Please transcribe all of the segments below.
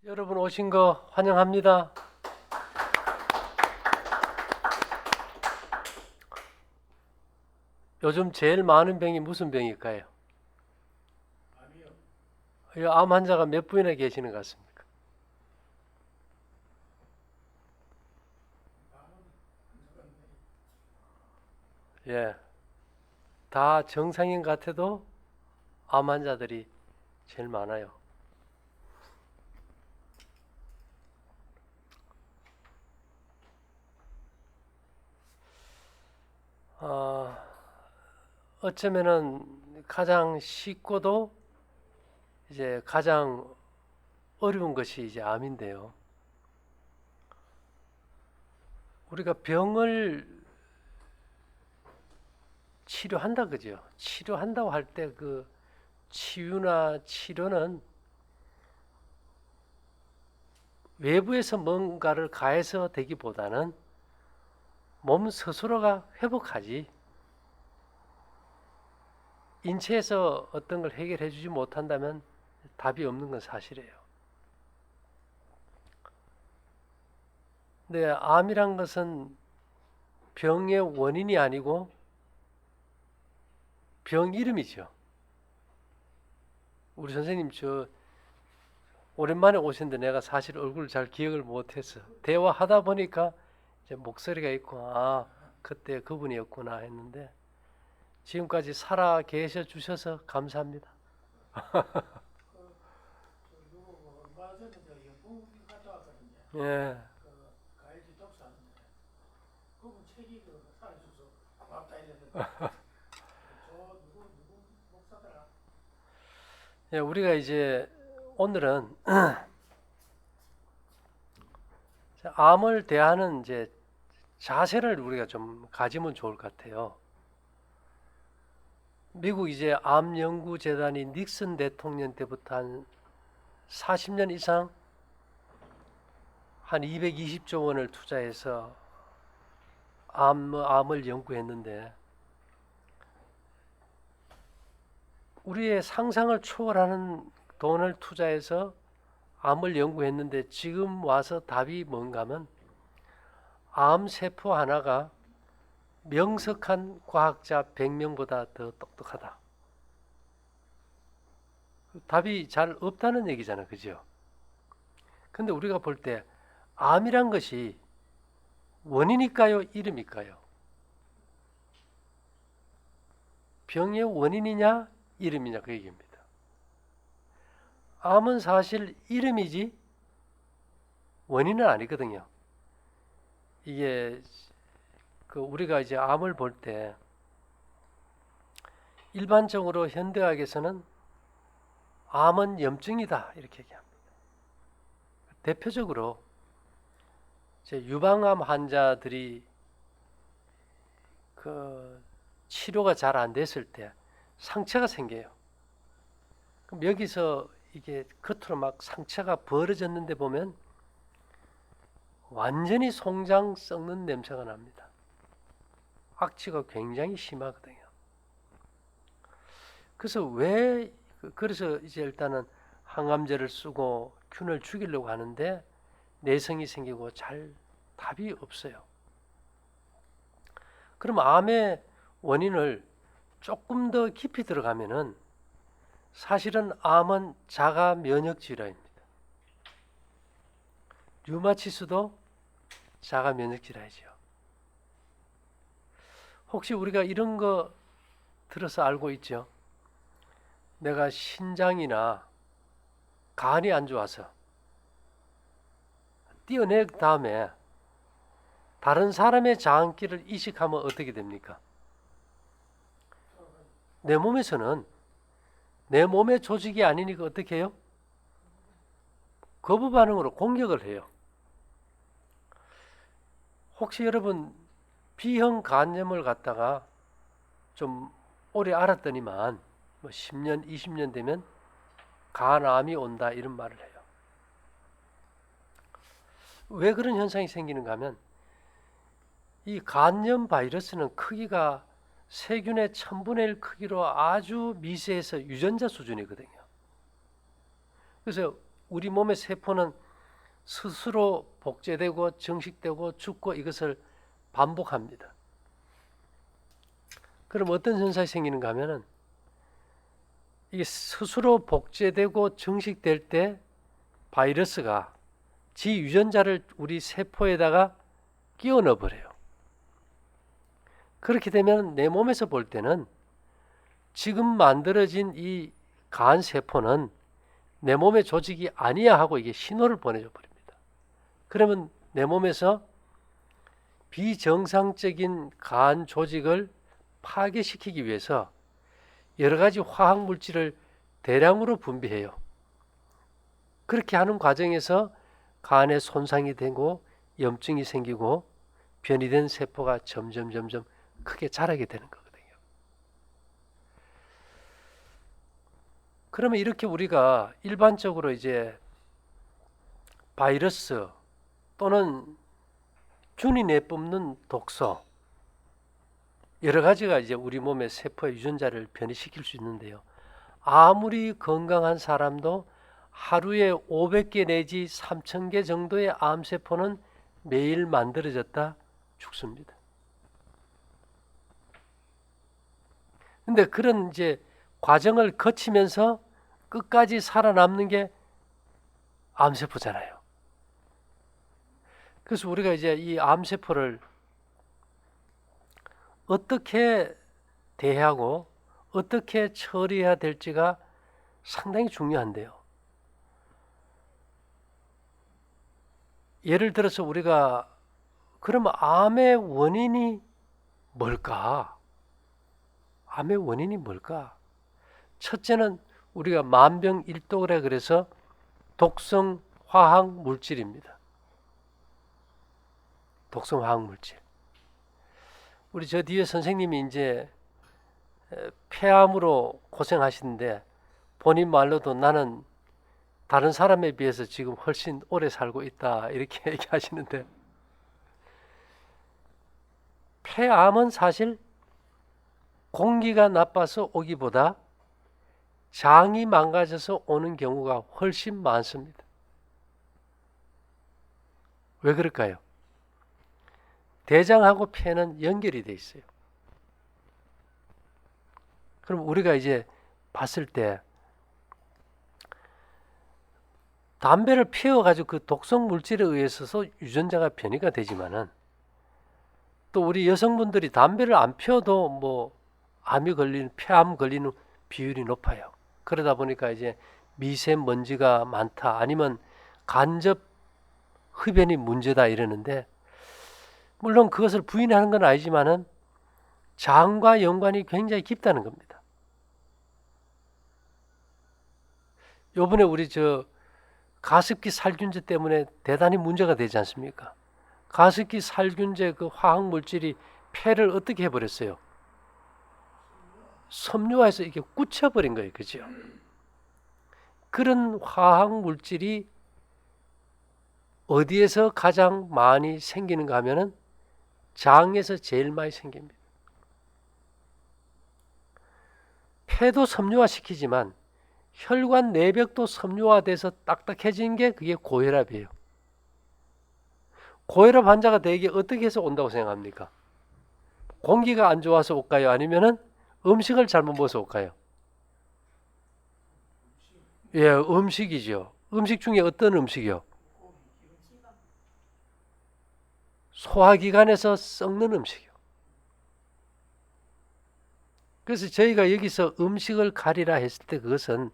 여러분 오신 거 환영합니다. 요즘 제일 많은 병이 무슨 병일까요? 이 암 환자가 몇 분이나 계시는 것 같습니까? 예, 다 정상인 같아도 암 환자들이 제일 많아요. 어, 어쩌면은 가장 쉽고도 이제 가장 어려운 것이 이제 암인데요. 우리가 병을 치료한다 그죠? 치료한다고 할 때 그 치유나 치료는 외부에서 뭔가를 가해서 되기보다는 몸 스스로가 회복하지, 인체에서 어떤 걸 해결해 주지 못한다면 답이 없는 건 사실이에요. 근데 암이란 것은 병의 원인이 아니고 병 이름이죠. 우리 선생님 저 오랜만에 오셨는데 내가 사실 얼굴 잘 기억을 못했어. 대화하다 보니까 이제 목소리가 있고 아 그때 그분이었구나 했는데 지금까지 살아 계셔 주셔서 감사합니다. 예. 예, 우리가 이제 오늘은 암을 대하는 이제 자세를 우리가 좀 가지면 좋을 것 같아요. 미국 이제 암 연구 재단이 닉슨 대통령 때부터 한 40년 이상 한 220조 원을 투자해서 암을 연구했는데 우리의 상상을 초월하는 돈을 투자해서 암을 연구했는데 지금 와서 답이 뭔가 하면 암 세포 하나가 명석한 과학자 100명보다 더 똑똑하다. 답이 잘 없다는 얘기잖아. 그죠? 근데 우리가 볼 때 암이란 것이 원인일까요? 이름일까요? 병의 원인이냐? 이름이냐? 그 얘기입니다. 암은 사실 이름이지 원인은 아니거든요. 이게 그 우리가 이제 암을 볼 때 일반적으로 현대학에서는 암은 염증이다 이렇게 얘기합니다. 대표적으로 이제 유방암 환자들이 그 치료가 잘 안 됐을 때 상처가 생겨요. 그럼 여기서 이게 겉으로 막 상처가 벌어졌는데 보면 완전히 송장 썩는 냄새가 납니다. 악취가 굉장히 심하거든요. 그래서 이제 일단은 항암제를 쓰고 균을 죽이려고 하는데 내성이 생기고 잘 답이 없어요. 그럼 암의 원인을 조금 더 깊이 들어가면은 사실은 암은 자가 면역 질환입니다. 류마티스도 자가 면역 질환이죠. 혹시 우리가 이런 거 들어서 알고 있죠? 내가 신장이나 간이 안 좋아서 떼어낸 다음에 다른 사람의 장기를 이식하면 어떻게 됩니까? 내 몸에서는 내 몸의 조직이 아니니까 어떻게 해요? 거부 반응으로 공격을 해요. 혹시 여러분 B형 간염을 갖다가 좀 오래 알았더니만 뭐 10년, 20년 되면 간암이 온다 이런 말을 해요. 왜 그런 현상이 생기는가 하면 이 간염 바이러스는 크기가 세균의 1000분의 1 크기로 아주 미세해서 유전자 수준이거든요. 그래서 우리 몸의 세포는 스스로 복제되고 증식되고 죽고 이것을 반복합니다. 그럼 어떤 현상이 생기는가 하면은 이게 스스로 복제되고 증식될 때 바이러스가 지 유전자를 우리 세포에다가 끼워 넣어버려요. 그렇게 되면 내 몸에서 볼 때는 지금 만들어진 이 간 세포는 내 몸의 조직이 아니야 하고 이게 신호를 보내줘 버립니다. 그러면 내 몸에서 비정상적인 간 조직을 파괴시키기 위해서 여러 가지 화학 물질을 대량으로 분비해요. 그렇게 하는 과정에서 간에 손상이 되고 염증이 생기고 변이된 세포가 점점 크게 자라게 되는 거거든요. 그러면 이렇게 우리가 일반적으로 이제 바이러스 또는 균이 내뿜는 독소 여러 가지가 이제 우리 몸의 세포의 유전자를 변이시킬 수 있는데요. 아무리 건강한 사람도 하루에 500개 내지 3000개 정도의 암세포는 매일 만들어졌다 죽습니다. 근데 그런 이제 과정을 거치면서 끝까지 살아남는 게 암세포잖아요. 그래서 우리가 이제 이 암세포를 어떻게 대하고 어떻게 처리해야 될지가 상당히 중요한데요. 예를 들어서 우리가 그러면 암의 원인이 뭘까? 암의 원인이 뭘까? 첫째는 우리가 만병일독이라 그래서 독성 화학 물질입니다. 독성 화학 물질. 우리 저 뒤에 선생님이 이제 폐암으로 고생하시는데 본인 말로도 나는 다른 사람에 비해서 지금 훨씬 오래 살고 있다 이렇게 얘기하시는데 폐암은 사실 공기가 나빠서 오기보다 장이 망가져서 오는 경우가 훨씬 많습니다. 왜 그럴까요? 대장하고 폐는 연결이 돼 있어요. 그럼 우리가 이제 봤을 때 담배를 피워가지고 그 독성 물질에 의해서 유전자가 변이가 되지만은 또 우리 여성분들이 담배를 안 피워도 뭐 암이 걸리는 폐암 걸리는 비율이 높아요. 그러다 보니까 이제 미세먼지가 많다 아니면 간접 흡연이 문제다 이러는데 물론 그것을 부인하는 건 아니지만은 장과 연관이 굉장히 깊다는 겁니다. 요번에 우리 저 가습기 살균제 때문에 대단히 문제가 되지 않습니까? 가습기 살균제 그 화학 물질이 폐를 어떻게 해버렸어요? 섬유화해서 이게 굳혀버린 거예요. 그죠? 그런 화학 물질이 어디에서 가장 많이 생기는가 하면은 장에서 제일 많이 생깁니다. 폐도 섬유화시키지만 혈관 내벽도 섬유화돼서 딱딱해진 게 그게 고혈압이에요. 고혈압 환자가 대개 어떻게 해서 온다고 생각합니까? 공기가 안 좋아서 올까요? 아니면은 음식을 잘못 먹어서 올까요? 예, 음식이죠. 음식 중에 어떤 음식이요? 소화기관에서 썩는 음식이요. 그래서 저희가 여기서 음식을 가리라 했을 때 그것은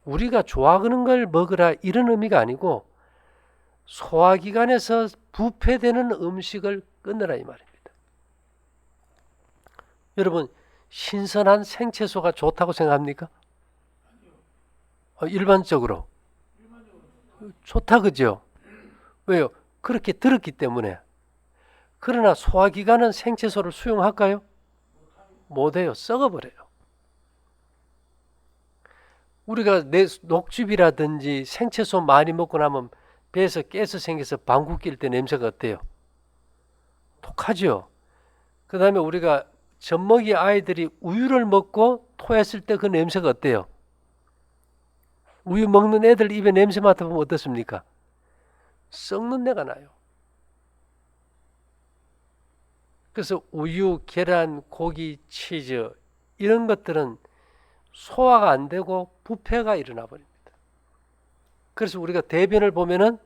우리가 좋아하는 걸 먹으라 이런 의미가 아니고 소화기관에서 부패되는 음식을 끊으라 이 말입니다. 여러분 신선한 생채소가 좋다고 생각합니까? 일반적으로 좋다 그죠? 왜요? 그렇게 들었기 때문에. 그러나 소화기관은 생채소를 수용할까요? 못해요. 썩어버려요. 우리가 녹즙이라든지 생채소 많이 먹고 나면 배에서 가스 생겨서 방구 낄 때 냄새가 어때요? 독하죠. 그 다음에 우리가 젖먹이 아이들이 우유를 먹고 토했을 때 그 냄새가 어때요? 우유 먹는 애들 입에 냄새 맡아보면 어떻습니까? 썩는 내가 나요. 그래서 우유, 계란, 고기, 치즈 이런 것들은 소화가 안 되고 부패가 일어나 버립니다. 그래서 우리가 대변을 보면은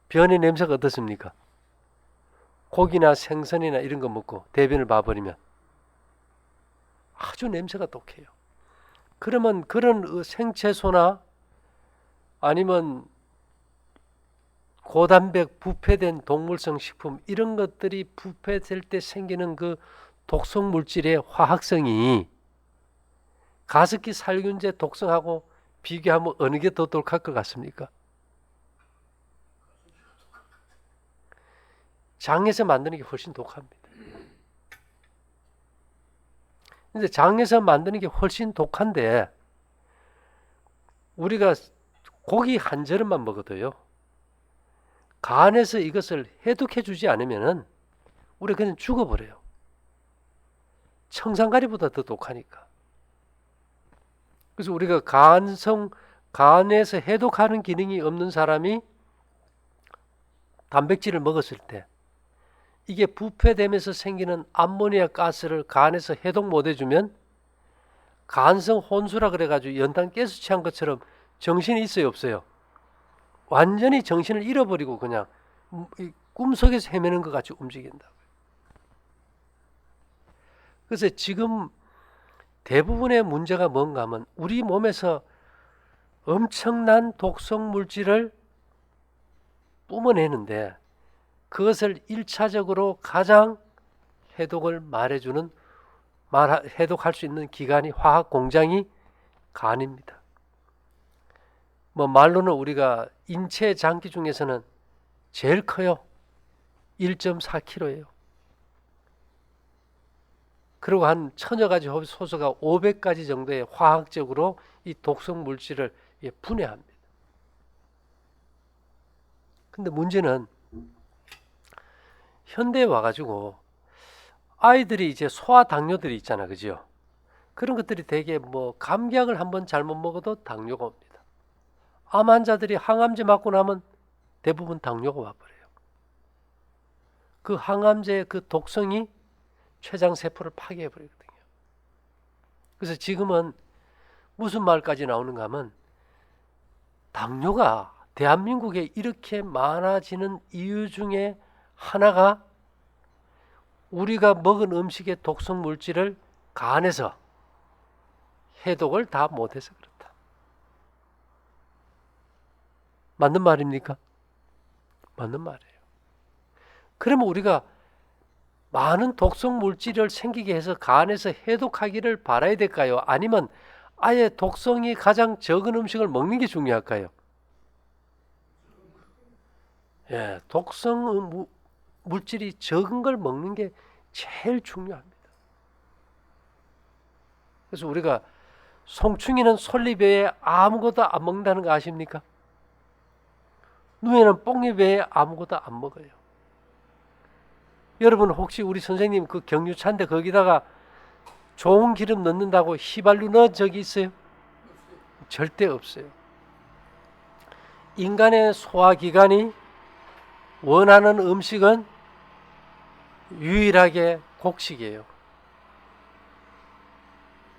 변의 냄새가 어떻습니까? 고기나 생선이나 이런 거 먹고 대변을 봐버리면 아주 냄새가 독해요. 그러면 그런 생채소나 아니면 고단백 부패된 동물성 식품 이런 것들이 부패될 때 생기는 그 독성 물질의 화학성이 가습기 살균제 독성하고 비교하면 어느 게 더 독할 것 같습니까? 장에서 만드는 게 훨씬 독합니다. 근데 장에서 만드는 게 훨씬 독한데 우리가 고기 한 저릇만 먹어도요. 간에서 이것을 해독해 주지 않으면은 우리가 그냥 죽어버려요. 청산가리보다 더 독하니까. 그래서 우리가 간에서 해독하는 기능이 없는 사람이 단백질을 먹었을 때 이게 부패되면서 생기는 암모니아 가스를 간에서 해독 못 해주면 간성 혼수라 그래가지고 연탄 가스 취한 것처럼 정신이 있어요, 없어요? 완전히 정신을 잃어버리고 그냥 꿈속에서 헤매는 것 같이 움직인다. 그래서 지금 대부분의 문제가 뭔가 하면 우리 몸에서 엄청난 독성 물질을 뿜어내는데 그것을 1차적으로 가장 해독을 해독할 수 있는 기관이 화학 공장이 간입니다. 뭐 말로는 우리가 인체 장기 중에서는 제일 커요. 1.4kg예요. 그리고 한 천여 가지 소소가 500가지 정도의 화학적으로 이 독성 물질을 분해합니다. 근데 문제는 현대에 와가지고 아이들이 이제 소아 당뇨들이 있잖아, 그죠? 그런 것들이 되게 뭐 감기약을 한번 잘못 먹어도 당뇨가 옵니다. 암 환자들이 항암제 맞고 나면 대부분 당뇨가 와버려요. 그 항암제의 그 독성이 췌장 세포를 파괴해버리거든요. 그래서 지금은 무슨 말까지 나오는가 하면 당뇨가 대한민국에 이렇게 많아지는 이유 중에 하나가 우리가 먹은 음식의 독성 물질을 간에서 해독을 다 못해서 그렇다. 맞는 말입니까? 맞는 말이에요. 그러면 우리가 많은 독성 물질을 생기게 해서 간에서 해독하기를 바라야 될까요? 아니면 아예 독성이 가장 적은 음식을 먹는 게 중요할까요? 예, 독성 물질이 적은 걸 먹는 게 제일 중요합니다. 그래서 우리가 송충이는 솔잎 외에 아무것도 안 먹는다는 거 아십니까? 누에는 뽕잎 외에 아무것도 안 먹어요. 여러분 혹시 우리 선생님 그 경유차인데 거기다가 좋은 기름 넣는다고 휘발유 넣은 적이 있어요? 절대 없어요. 인간의 소화기관이 원하는 음식은 유일하게 곡식이에요.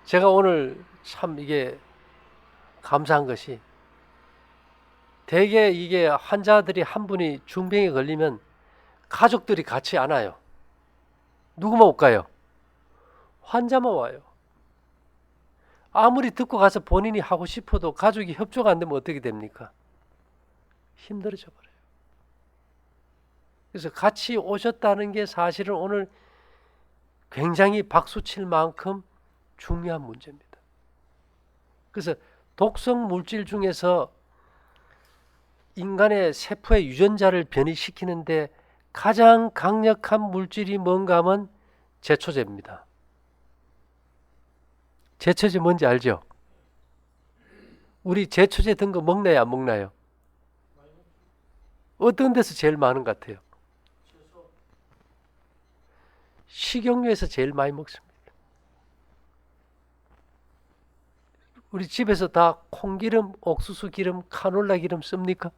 제가 오늘 참 이게 감사한 것이 대개 이게 환자들이 한 분이 중병에 걸리면 가족들이 같이 안 와요. 누구만 올까요? 환자만 와요. 아무리 듣고 가서 본인이 하고 싶어도 가족이 협조가 안 되면 어떻게 됩니까? 힘들어져 버려요. 그래서 같이 오셨다는 게 사실은 오늘 굉장히 박수칠 만큼 중요한 문제입니다. 그래서 독성 물질 중에서 인간의 세포의 유전자를 변이시키는데 가장 강력한 물질이 뭔가 하면 제초제입니다. 제초제 뭔지 알죠? 우리 제초제 든 거 먹나요, 안 먹나요? 어떤 데서 제일 많은 것 같아요? 식용유에서 제일 많이 먹습니다. 우리 집에서 다 콩기름, 옥수수 기름, 카놀라 기름 씁니까?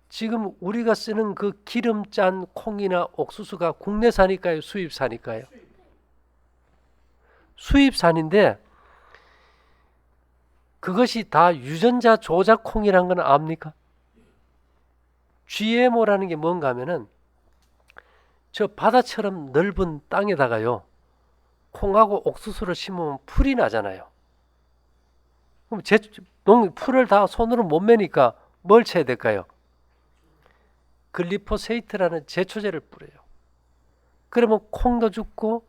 지금 우리가 쓰는 그 기름 짠 콩이나 옥수수가 국내산일까요? 수입산일까요? 수입산인데 그것이 다 유전자 조작 콩이란 건 압니까? GMO라는 게 뭔가 하면은 저 바다처럼 넓은 땅에다가요 콩하고 옥수수를 심으면 풀이 나잖아요. 그럼 풀을 다 손으로 못 매니까 뭘 쳐야 될까요? 글리포세이트라는 제초제를 뿌려요. 그러면 콩도 죽고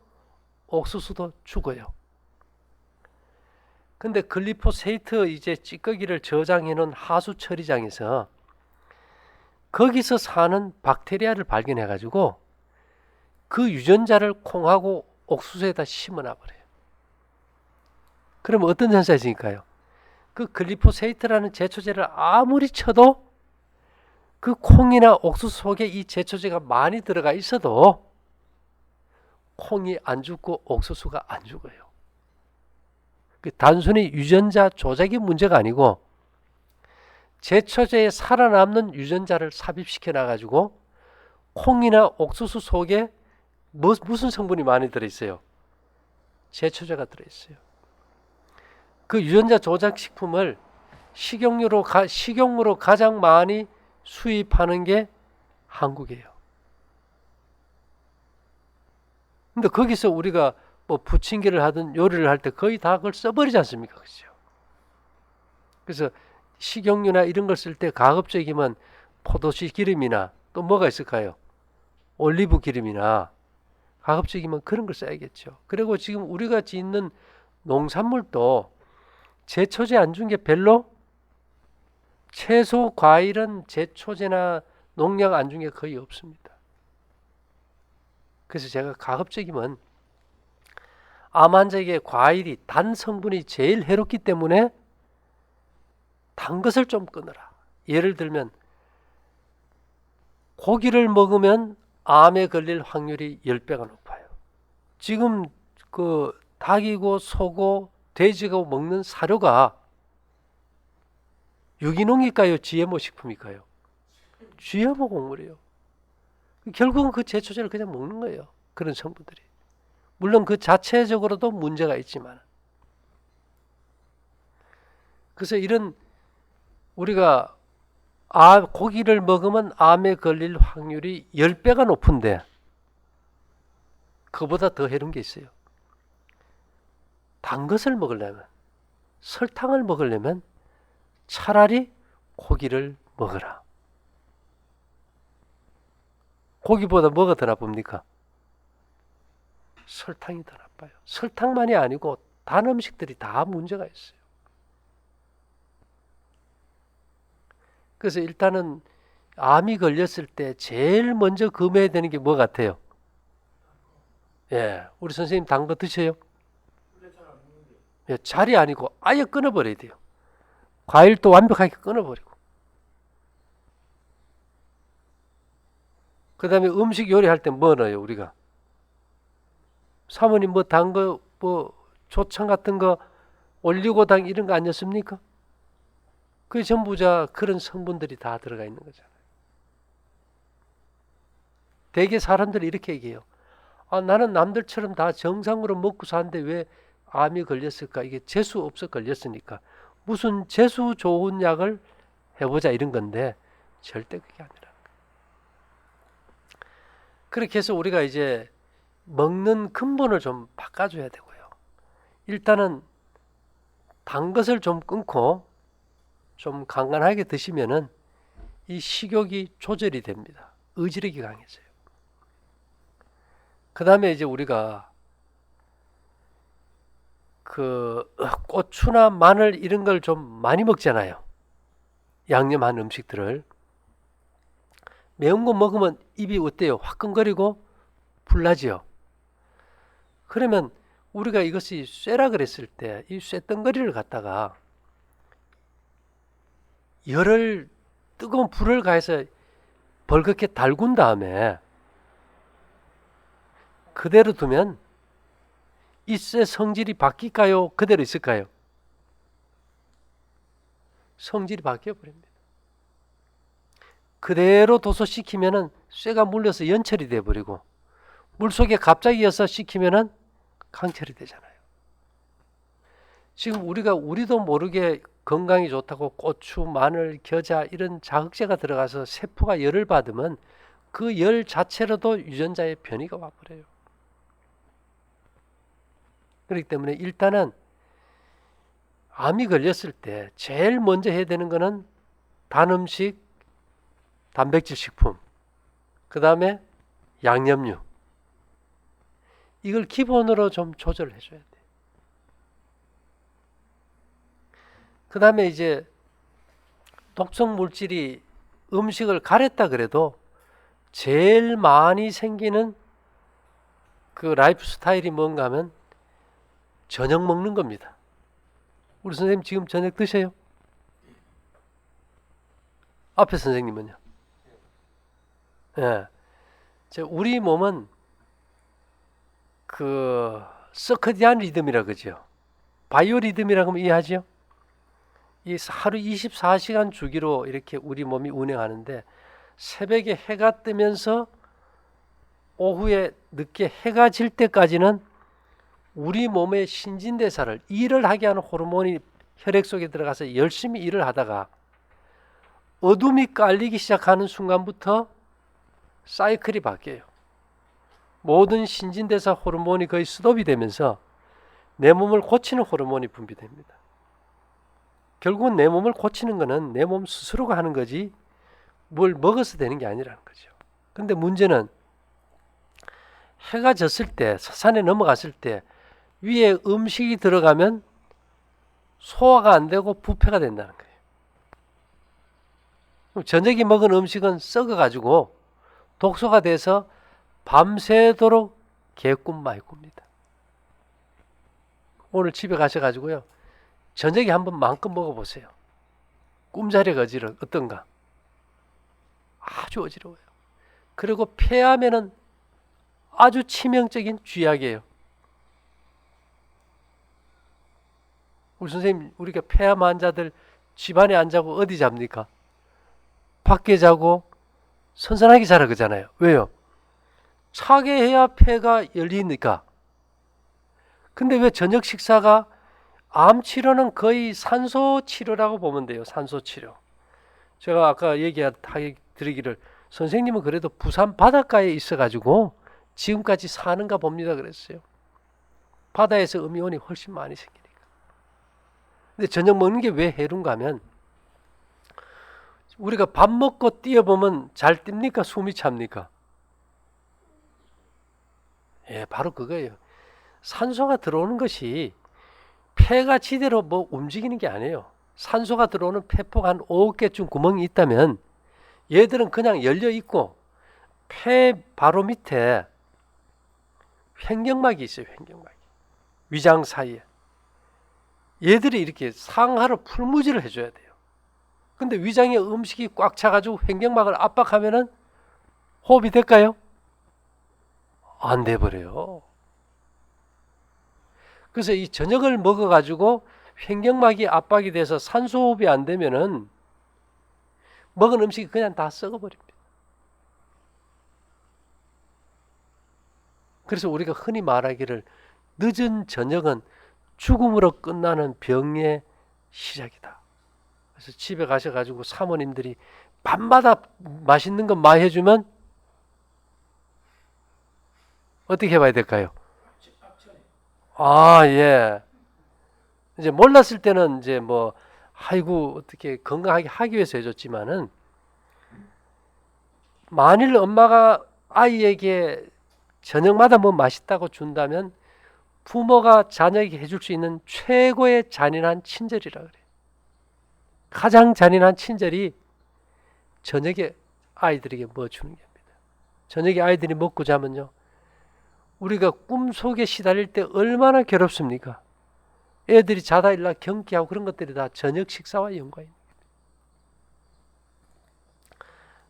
옥수수도 죽어요. 근데 글리포세이트 이제 찌꺼기를 저장해 놓은 하수 처리장에서 거기서 사는 박테리아를 발견해 가지고 그 유전자를 콩하고 옥수수에다 심어놔 버려요. 그럼 어떤 현상이 있으니까요? 그 글리포세이트라는 제초제를 아무리 쳐도 그 콩이나 옥수수 속에 이 제초제가 많이 들어가 있어도 콩이 안 죽고 옥수수가 안 죽어요. 단순히 유전자 조작이 문제가 아니고 제초제에 살아남는 유전자를 삽입시켜 놔가지고 콩이나 옥수수 속에 무슨 성분이 많이 들어있어요? 제초제가 들어있어요. 그 유전자 조작 식품을 식용으로 가장 많이 수입하는 게 한국이에요. 근데 거기서 우리가 뭐 부침개를 하든 요리를 할 때 거의 다 그걸 써버리지 않습니까? 그죠? 그래서 식용유나 이런 걸 쓸 때 가급적이면 포도씨 기름이나 또 뭐가 있을까요? 올리브 기름이나 가급적이면 그런 걸 써야겠죠. 그리고 지금 우리가 짓는 농산물도 제초제 안 준 게 별로 채소, 과일은 제초제나 농약 안 준 게 거의 없습니다. 그래서 제가 가급적이면 암 환자에게 과일이 단 성분이 제일 해롭기 때문에 단 것을 좀 끊어라. 예를 들면 고기를 먹으면 암에 걸릴 확률이 10배가 높아요. 지금 그 닭이고 소고 돼지가 먹는 사료가 유기농일까요? GMO 식품일까요? GMO 곡물이에요. 결국은 그 제초제를 그냥 먹는 거예요. 그런 성분들이. 물론 그 자체적으로도 문제가 있지만. 그래서 이런 우리가 고기를 먹으면 암에 걸릴 확률이 10배가 높은데 그보다 더 해로운 게 있어요. 단 것을 먹으려면, 설탕을 먹으려면 차라리 고기를 먹어라. 고기보다 뭐가 더 나쁩니까? 설탕이 더 나빠요. 설탕만이 아니고 단 음식들이 다 문제가 있어요. 그래서 일단은 암이 걸렸을 때 제일 먼저 금해야 되는 게 뭐 같아요? 예, 우리 선생님 단 거 드셔요? 예, 잘이 아니고 아예 끊어버려야 돼요. 과일도 완벽하게 끊어버리고. 그 다음에 음식 요리할 때 뭐 넣어요, 우리가? 사모님 뭐 단 거, 뭐 조청 같은 거, 올리고당 이런 거 안 넣습니까? 그게 전부 다 그런 성분들이 다 들어가 있는 거잖아요. 대개 사람들이 이렇게 얘기해요. 아, 나는 남들처럼 다 정상으로 먹고 사는데 왜 암이 걸렸을까? 이게 재수 없어 걸렸으니까. 무슨 재수 좋은 약을 해보자 이런 건데 절대 그게 아니라. 그렇게 해서 우리가 이제 먹는 근본을 좀 바꿔줘야 되고요. 일단은 단 것을 좀 끊고 좀 간간하게 드시면은 이 식욕이 조절이 됩니다. 의지력이 강해져요. 그 다음에 이제 우리가 그 고추나 마늘 이런 걸 좀 많이 먹잖아요. 양념한 음식들을. 매운 거 먹으면 입이 어때요? 화끈거리고 불나지요. 그러면 우리가 이것이 쇠라 그랬을 때 이 쇠덩거리를 갖다가 열을 뜨거운 불을 가해서 벌겋게 달군 다음에 그대로 두면 이세 성질이 바뀔까요? 그대로 있을까요? 성질이 바뀌어 버립니다. 그대로 도소시키면은 쇠가 물려서 연철이 돼 버리고 물속에 갑자기 여서 식히면은 강철이 되잖아요. 지금 우리도 모르게 건강이 좋다고 고추, 마늘, 겨자 이런 자극제가 들어가서 세포가 열을 받으면 그 열 자체로도 유전자의 변이가 와버려요. 그렇기 때문에 일단은 암이 걸렸을 때 제일 먼저 해야 되는 거는 단 음식, 단백질 식품, 그 다음에 양념류. 이걸 기본으로 좀 조절을 해줘야 돼. 그 다음에 이제 독성 물질이 음식을 가렸다 그래도 제일 많이 생기는 그 라이프 스타일이 뭔가 하면 저녁 먹는 겁니다. 우리 선생님 지금 저녁 드셔요? 앞에 선생님은요? 예. 우리 몸은 그 서커디안 리듬이라 그죠? 바이오 리듬이라고 하면 이해하죠? 이 하루 24시간 주기로 이렇게 우리 몸이 운행하는데 새벽에 해가 뜨면서 오후에 늦게 해가 질 때까지는 우리 몸의 신진대사를 일을 하게 하는 호르몬이 혈액 속에 들어가서 열심히 일을 하다가 어둠이 깔리기 시작하는 순간부터 사이클이 바뀌어요. 모든 신진대사 호르몬이 거의 스톱이 되면서 내 몸을 고치는 호르몬이 분비됩니다. 결국은 내 몸을 고치는 거는 내 몸 스스로가 하는 거지 뭘 먹어서 되는 게 아니라는 거죠. 근데 문제는 해가 졌을 때, 서산에 넘어갔을 때 위에 음식이 들어가면 소화가 안 되고 부패가 된다는 거예요. 그럼 저녁에 먹은 음식은 썩어가지고 독소가 돼서 밤새도록 개꿈 말꿈입니다. 오늘 집에 가셔가지고요. 저녁에 한번 마음껏 먹어보세요. 꿈자리가 어떤가? 아주 어지러워요. 그리고 폐암에는 아주 치명적인 쥐약이에요. 우리 선생님, 우리가 폐암 환자들 집안에 안 자고 어디 잡니까? 밖에 자고 선선하게 자라 그러잖아요. 왜요? 차게 해야 폐가 열리니까. 근데 왜 저녁 식사가 암 치료는 거의 산소 치료라고 보면 돼요. 산소 치료. 제가 아까 드리기를 선생님은 그래도 부산 바닷가에 있어가지고 지금까지 사는가 봅니다 그랬어요. 바다에서 음이온이 훨씬 많이 생기니까. 근데 저녁 먹는 게 왜 해로운가 하면 우리가 밥 먹고 뛰어보면 잘 뜁니까? 숨이 찹니까? 예, 바로 그거예요. 산소가 들어오는 것이 폐가 지대로 뭐 움직이는 게 아니에요. 산소가 들어오는 폐포가 한 5개쯤 구멍이 있다면 얘들은 그냥 열려 있고 폐 바로 밑에 횡격막이 있어요. 횡격막이. 위장 사이에. 얘들이 이렇게 상하로 풀무지를 해줘야 돼요. 근데 위장에 음식이 꽉 차가지고 횡격막을 압박하면은 호흡이 될까요? 안 돼버려요. 그래서 이 저녁을 먹어가지고 횡격막이 압박이 돼서 산소호흡이 안 되면은 먹은 음식이 그냥 다 썩어버립니다. 그래서 우리가 흔히 말하기를 늦은 저녁은 죽음으로 끝나는 병의 시작이다. 그래서 집에 가셔가지고 사모님들이 밤마다 맛있는 거 많이 해주면 어떻게 해봐야 될까요? 아, 예. 이제 몰랐을 때는 이제 뭐 아이고 어떻게 건강하게 하기 위해서 해줬지만은 만일 엄마가 아이에게 저녁마다 뭐 맛있다고 준다면 부모가 자녀에게 해줄 수 있는 최고의 잔인한 친절이라 그래요. 가장 잔인한 친절이 저녁에 아이들에게 뭐 주는 겁니다. 저녁에 아이들이 먹고 자면요. 우리가 꿈속에 시달릴 때 얼마나 괴롭습니까? 애들이 자다 일어나 경기하고 그런 것들이 다 저녁 식사와 연관이 있는 겁니다.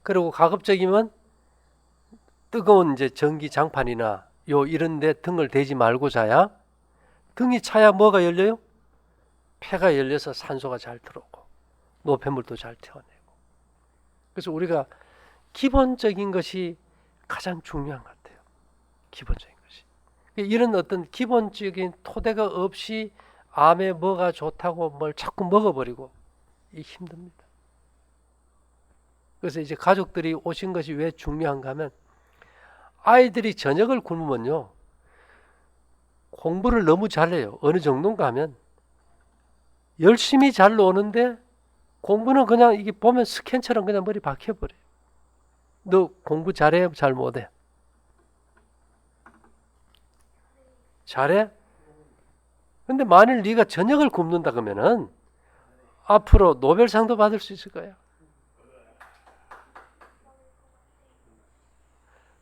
그리고 가급적이면 뜨거운 이제 전기 장판이나 이런 데 등을 대지 말고 자야 등이 차야 뭐가 열려요? 폐가 열려서 산소가 잘 들어오고 노폐물도 잘 태워내고. 그래서 우리가 기본적인 것이 가장 중요한 것 같아요. 기본적인 것이. 이런 어떤 기본적인 토대가 없이 암에 뭐가 좋다고 뭘 자꾸 먹어버리고 이 힘듭니다. 그래서 이제 가족들이 오신 것이 왜 중요한가 하면 아이들이 저녁을 굶으면요. 공부를 너무 잘해요. 어느 정도인가 하면 열심히 잘 노는데 공부는 그냥 이게 보면 스캔처럼 그냥 머리 박혀버려요. 너 공부 잘해? 잘 못해? 잘해? 근데 만일 네가 저녁을 굶는다 그러면은 앞으로 노벨상도 받을 수 있을 거야.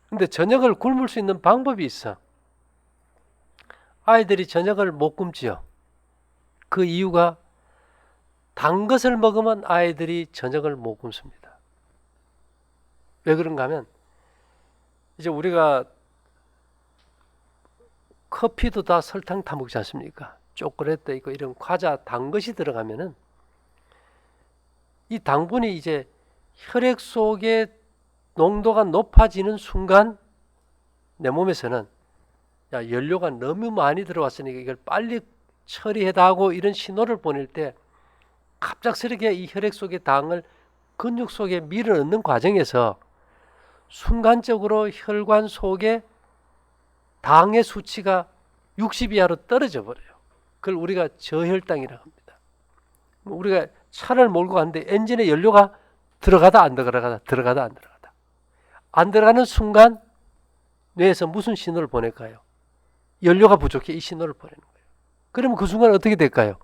근데 저녁을 굶을 수 있는 방법이 있어. 아이들이 저녁을 못 굶지요. 그 이유가 단 것을 먹으면 아이들이 저녁을 못 굶습니다. 왜 그런가 하면 이제 우리가 커피도 다 설탕 타먹지 않습니까? 초콜릿도 있고 이런 과자 단 것이 들어가면은 이 당분이 이제 혈액 속에 농도가 높아지는 순간 내 몸에서는 야, 연료가 너무 많이 들어왔으니까 이걸 빨리 처리해다 하고 이런 신호를 보낼 때 갑작스럽게 이 혈액 속의 당을 근육 속에 밀어넣는 과정에서 순간적으로 혈관 속에 당의 수치가 60 이하로 떨어져 버려요. 그걸 우리가 저혈당이라고 합니다. 우리가 차를 몰고 가는데 엔진에 연료가 들어가다 안 들어가다 들어가다 안 들어가다 안 들어가는 순간 뇌에서 무슨 신호를 보낼까요? 연료가 부족해 이 신호를 보내는 거예요. 그러면 그 순간 어떻게 될까요?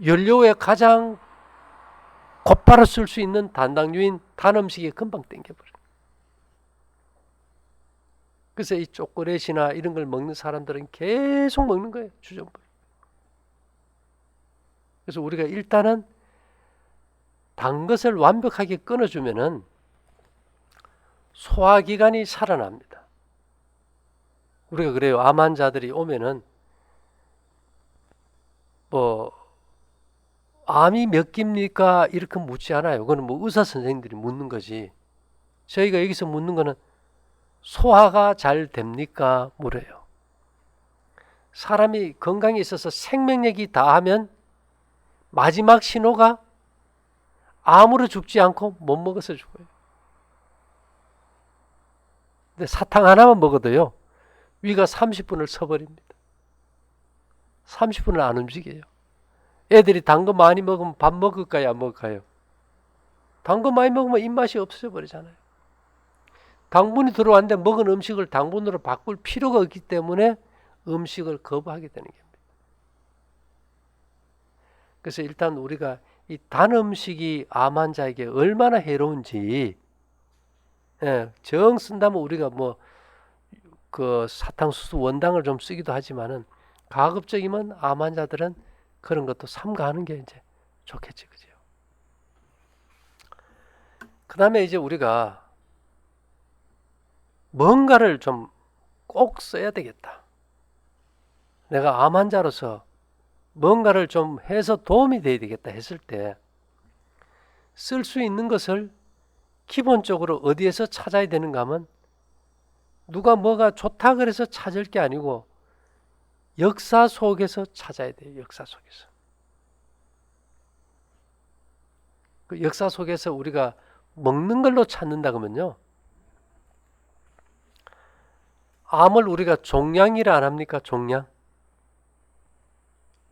연료에 가장 곧바로 쓸 수 있는 단당류인 단음식이 금방 땡겨버려요. 그래서 이 초콜릿이나 이런 걸 먹는 사람들은 계속 먹는 거예요. 주정부리. 그래서 우리가 일단은 단 것을 완벽하게 끊어주면은 소화기관이 살아납니다. 우리가 그래요. 암 환자들이 오면은 뭐 암이 몇 개입니까? 이렇게 묻지 않아요. 그거는 뭐 의사 선생님들이 묻는 거지. 저희가 여기서 묻는 거는 소화가 잘 됩니까? 물어요. 사람이 건강에 있어서 생명력이 다하면 마지막 신호가 암으로 죽지 않고 못 먹어서 죽어요. 근데 사탕 하나만 먹어도요. 위가 30분을 서버립니다. 30분을 안 움직여요. 애들이 단 거 많이 먹으면 밥 먹을까요? 안 먹을까요? 단 거 많이 먹으면 입맛이 없어져 버리잖아요. 당분이 들어왔는데 먹은 음식을 당분으로 바꿀 필요가 없기 때문에 음식을 거부하게 되는 겁니다. 그래서 일단 우리가 이 단 음식이 암 환자에게 얼마나 해로운지 정 쓴다면 우리가 뭐 그 사탕수수 원당을 좀 쓰기도 하지만은 가급적이면 암 환자들은 그런 것도 삼가하는 게 이제 좋겠지, 그죠? 그 다음에 이제 우리가 뭔가를 좀 꼭 써야 되겠다. 내가 암 환자로서 뭔가를 좀 해서 도움이 돼야 되겠다 했을 때 쓸 수 있는 것을 기본적으로 어디에서 찾아야 되는가 하면 누가 뭐가 좋다 그래서 찾을 게 아니고 역사 속에서 찾아야 돼요. 역사 속에서. 그 역사 속에서 우리가 먹는 걸로 찾는다 그러면요. 암을 우리가 종양이라 안 합니까? 종양.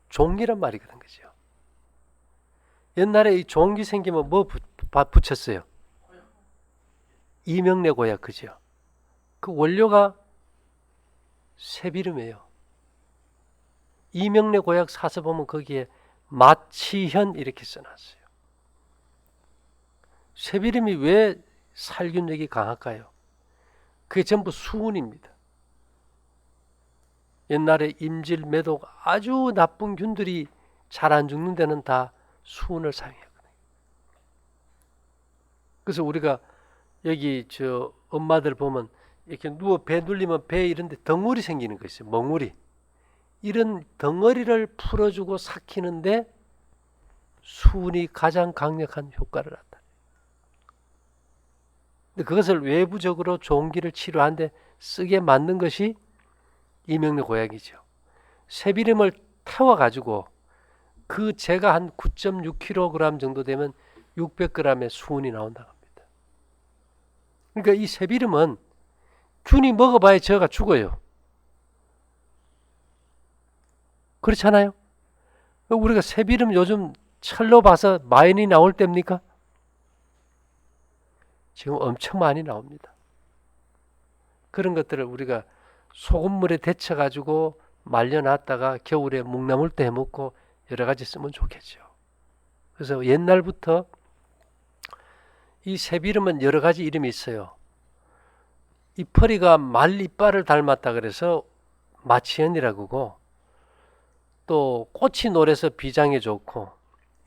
종기란 말이거든, 그죠? 옛날에 이 종기 생기면 뭐 붙였어요? 이명래 고약, 그죠? 그 원료가 쇠비름이에요. 이명래 고약 사서 보면 거기에 마취현 이렇게 써놨어요. 쇠비름이 왜 살균력이 강할까요? 그게 전부 수은입니다. 옛날에 임질, 매독 아주 나쁜 균들이 잘 안 죽는 데는 다 수은을 사용했거든요. 그래서 우리가 여기 저 엄마들 보면 이렇게 누워 배 눌리면 배 이런데 덩어리 생기는 거 있어요. 멍울이. 이런 덩어리를 풀어주고 삭히는데 수은이 가장 강력한 효과를 나타내요. 근데 그것을 외부적으로 종기를 치료하는데 쓰게 만든 것이 이명래 고약이죠. 새비름을 태워가지고 그 제가 한 9.6kg 정도 되면 600g의 수은이 나온다고 합니다. 그러니까 이 새비름은 균이 먹어봐야 저가 죽어요. 그렇잖아요. 우리가 새비름 요즘 철로 봐서 많이 나올 때입니까? 지금 엄청 많이 나옵니다. 그런 것들을 우리가 소금물에 데쳐가지고 말려놨다가 겨울에 묵나물 때 해먹고 여러 가지 쓰면 좋겠죠. 그래서 옛날부터 이 새비름은 여러 가지 이름이 있어요. 이파리가 말이빨을 닮았다 그래서 마치연이라고 하고, 또 꽃이 노래서 비장에 좋고,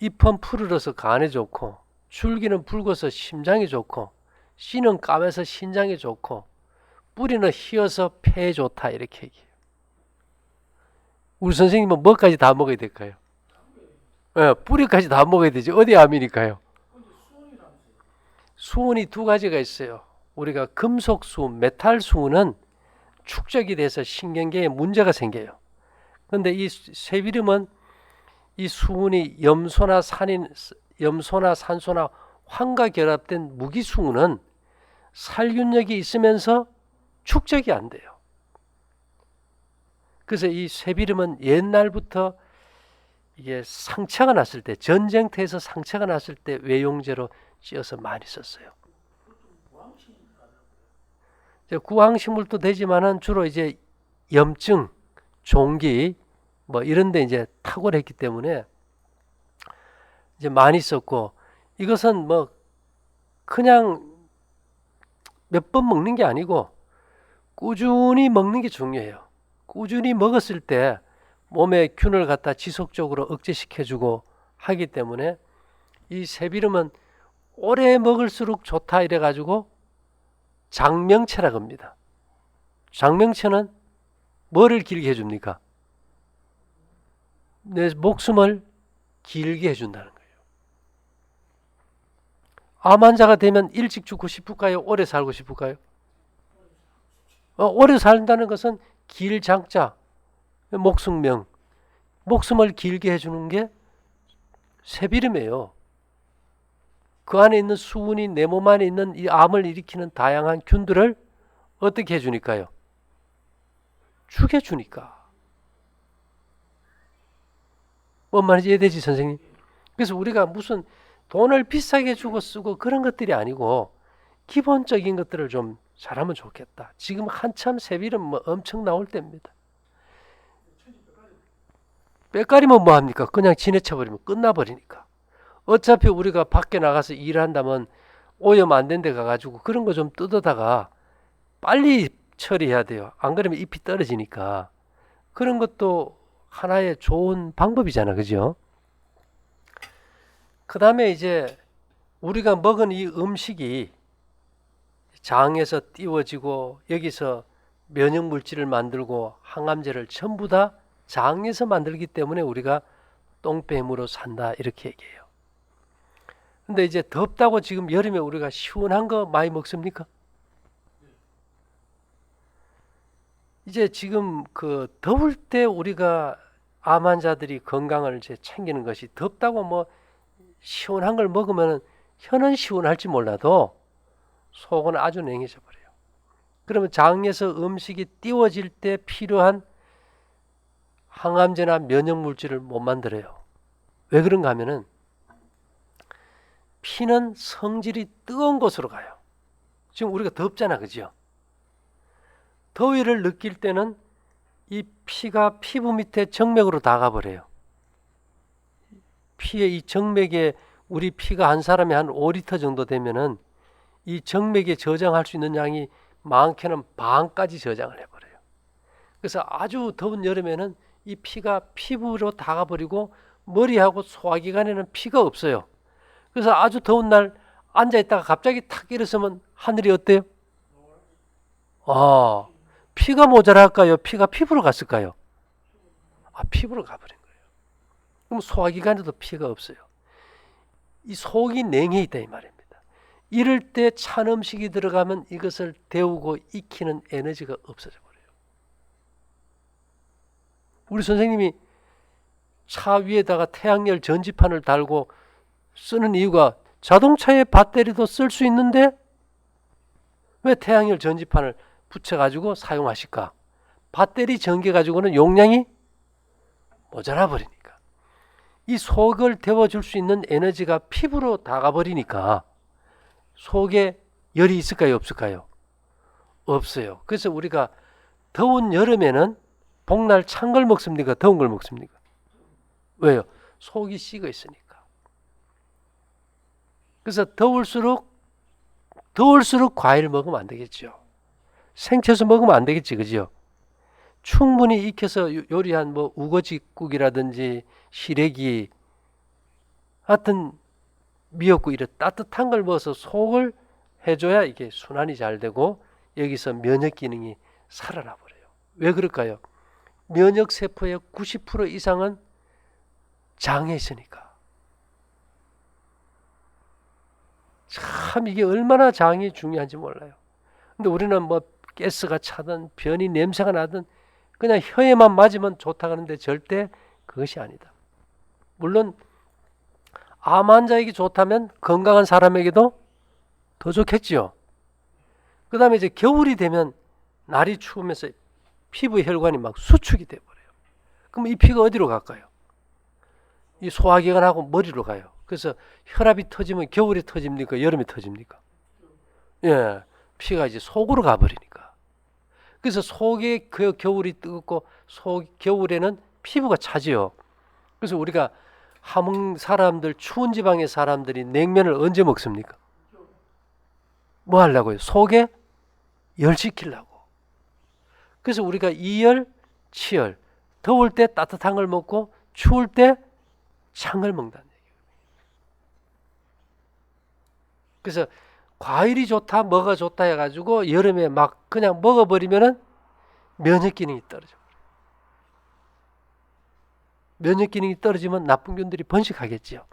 잎은 푸르러서 간에 좋고, 줄기는 붉어서 심장에 좋고, 씨는 까매서 신장에 좋고, 뿌리는 희어서 폐에 좋다 이렇게 얘기해요. 우리 선생님은 뭐까지 다 먹어야 될까요? 뿌리까지 다 먹어야 되지. 어디 암이니까요? 수은이 두 가지가 있어요. 우리가 금속 수은, 메탈 수은은 축적이 돼서 신경계에 문제가 생겨요. 그런데 이 새비름은 이 수은이 염소나 산소나 황과 결합된 무기 수은은 살균력이 있으면서 축적이 안 돼요. 그래서 이 새비름은 옛날부터 이게 상처가 났을 때, 전쟁터에서 상처가 났을 때 외용제로 찧어서 많이 썼어요. 구황식물도 되지만은 주로 이제 염증, 종기 뭐 이런데 이제 탁월했기 때문에 이제 많이 썼고, 이것은 뭐 그냥 몇 번 먹는 게 아니고 꾸준히 먹는 게 중요해요. 꾸준히 먹었을 때 몸에 균을 갖다 지속적으로 억제시켜주고 하기 때문에 이 새비름은 오래 먹을수록 좋다 이래가지고 장명채라고 합니다. 장명채는 뭐를 길게 해줍니까? 내 목숨을 길게 해준다는 거예요. 암 환자가 되면 일찍 죽고 싶을까요? 오래 살고 싶을까요? 오래 산다는 것은 길장자, 목숨명, 목숨을 길게 해주는 게 새비름이에요. 그 안에 있는 수은이 내 몸 안에 있는 이 암을 일으키는 다양한 균들을 어떻게 해주니까요? 죽여주니까. 뭔 말인지 이해되지, 선생님? 그래서 우리가 무슨 돈을 비싸게 주고 쓰고 그런 것들이 아니고 기본적인 것들을 좀 잘하면 좋겠다. 지금 한참 새비름 뭐 엄청 나올 때입니다. 빼가리면 뭐합니까? 그냥 지내쳐버리면 끝나버리니까. 어차피 우리가 밖에 나가서 일한다면 오염 안 된 데 가가지고 그런 거 좀 뜯어다가 빨리 처리해야 돼요. 안 그러면 잎이 떨어지니까. 그런 것도 하나의 좋은 방법이잖아. 그죠? 그 다음에 이제 우리가 먹은 이 음식이 장에서 띄워지고 여기서 면역물질을 만들고 항암제를 전부 다 장에서 만들기 때문에 우리가 똥뱀으로 산다 이렇게 얘기해요. 근데 이제 덥다고 지금 여름에 우리가 시원한 거 많이 먹습니까? 이제 지금 그 더울 때 우리가 암 환자들이 건강을 이제 챙기는 것이 덥다고 뭐 시원한 걸 먹으면 혀는 시원할지 몰라도 속은 아주 냉해져 버려요. 그러면 장에서 음식이 띄워질 때 필요한 항암제나 면역물질을 못 만들어요. 왜 그런가 하면은 피는 성질이 뜨거운 곳으로 가요. 지금 우리가 덥잖아, 그죠? 더위를 느낄 때는 이 피가 피부 밑에 정맥으로 다 가버려요. 피의 이 정맥에 우리 피가 한 사람이 한 5리터 정도 되면은 이 정맥에 저장할 수 있는 양이 많게는 반까지 저장을 해버려요. 그래서 아주 더운 여름에는 이 피가 피부로 다 가버리고 머리하고 소화기관에는 피가 없어요. 그래서 아주 더운 날 앉아있다가 갑자기 탁 일어서면 하늘이 어때요? 아, 피가 모자랄까요? 피가 피부로 갔을까요? 피부로 가버린 거예요. 그럼 소화기관에도 피가 없어요. 이 속이 냉해 있다 이 말입니다. 이럴 때 찬 음식이 들어가면 이것을 데우고 익히는 에너지가 없어져 버려요. 우리 선생님이 차 위에다가 태양열 전지판을 달고 쓰는 이유가 자동차의 배터리도 쓸 수 있는데 왜 태양열 전지판을 붙여가지고 사용하실까? 배터리 전기 가지고는 용량이 모자라 버리니까. 이 속을 데워줄 수 있는 에너지가 피부로 다가버리니까 속에 열이 있을까요? 없을까요? 없어요. 그래서 우리가 더운 여름에는 복날 찬 걸 먹습니까? 더운 걸 먹습니까? 왜요? 속이 식어 있으니까. 그래서 더울수록 과일 먹으면 안 되겠죠. 생채소 먹으면 안 되겠지, 그죠? 충분히 익혀서 요리한 뭐 우거지국이라든지 시래기, 하여튼 미역국 이런 따뜻한 걸 먹어서 속을 해줘야 이게 순환이 잘 되고 여기서 면역 기능이 살아나 버려요. 왜 그럴까요? 면역 세포의 90% 이상은 장에 있으니까. 참 이게 얼마나 장이 중요한지 몰라요. 근데 우리는 뭐 가스가 차든 변이 냄새가 나든 그냥 혀에만 맞으면 좋다 하는데 절대 그것이 아니다. 물론 암 환자에게 좋다면 건강한 사람에게도 더 좋겠지요. 그 다음에 이제 겨울이 되면 날이 추우면서 피부 혈관이 막 수축이 돼버려요. 그럼 이 피가 어디로 갈까요? 이 소화기관하고 머리로 가요. 그래서 혈압이 터지면 겨울에 터집니까? 여름에 터집니까? 예, 피가 이제 속으로 가버리니까. 그래서 속에 겨울이 뜨겁고 겨울에는 피부가 차지요. 그래서 우리가 함흥 사람들, 추운 지방의 사람들이 냉면을 언제 먹습니까? 뭐 하려고요? 속에 열 시키려고. 그래서 우리가 이열, 치열, 더울 때 따뜻한 걸 먹고 추울 때 찬 걸 먹는다는 얘기예요. 그래서 과일이 좋다, 뭐가 좋다 해가지고 여름에 막 그냥 먹어버리면은 면역 기능이 떨어져. 면역 기능이 떨어지면 나쁜 균들이 번식하겠지요.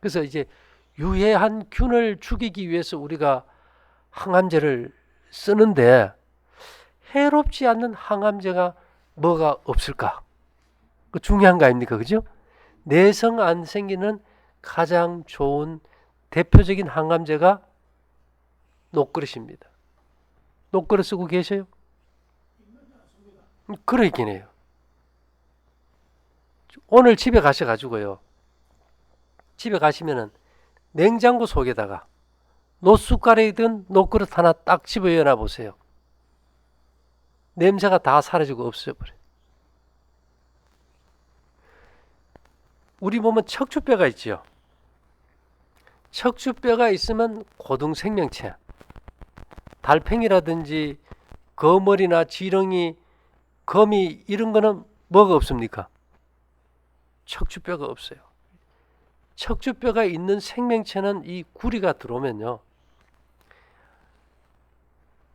그래서 이제 유해한 균을 죽이기 위해서 우리가 항암제를 쓰는데 해롭지 않는 항암제가 뭐가 없을까? 그 중요한 거 아닙니까? 그죠? 내성 안 생기는 가장 좋은 대표적인 항암제가 녹그릇입니다. 녹그릇 쓰고 계셔요? 그러긴 해요. 오늘 집에 가셔가지고요. 집에 가시면은 냉장고 속에다가 노숟가락이든 녹그릇 하나 딱 집어넣어 보세요. 냄새가 다 사라지고 없어져 버려요. 우리 몸은 척추뼈가 있죠. 척추뼈가 있으면 고등생명체, 달팽이라든지 거머리나 지렁이, 거미 이런 거는 뭐가 없습니까? 척추뼈가 없어요. 척추뼈가 있는 생명체는 이 구리가 들어오면요.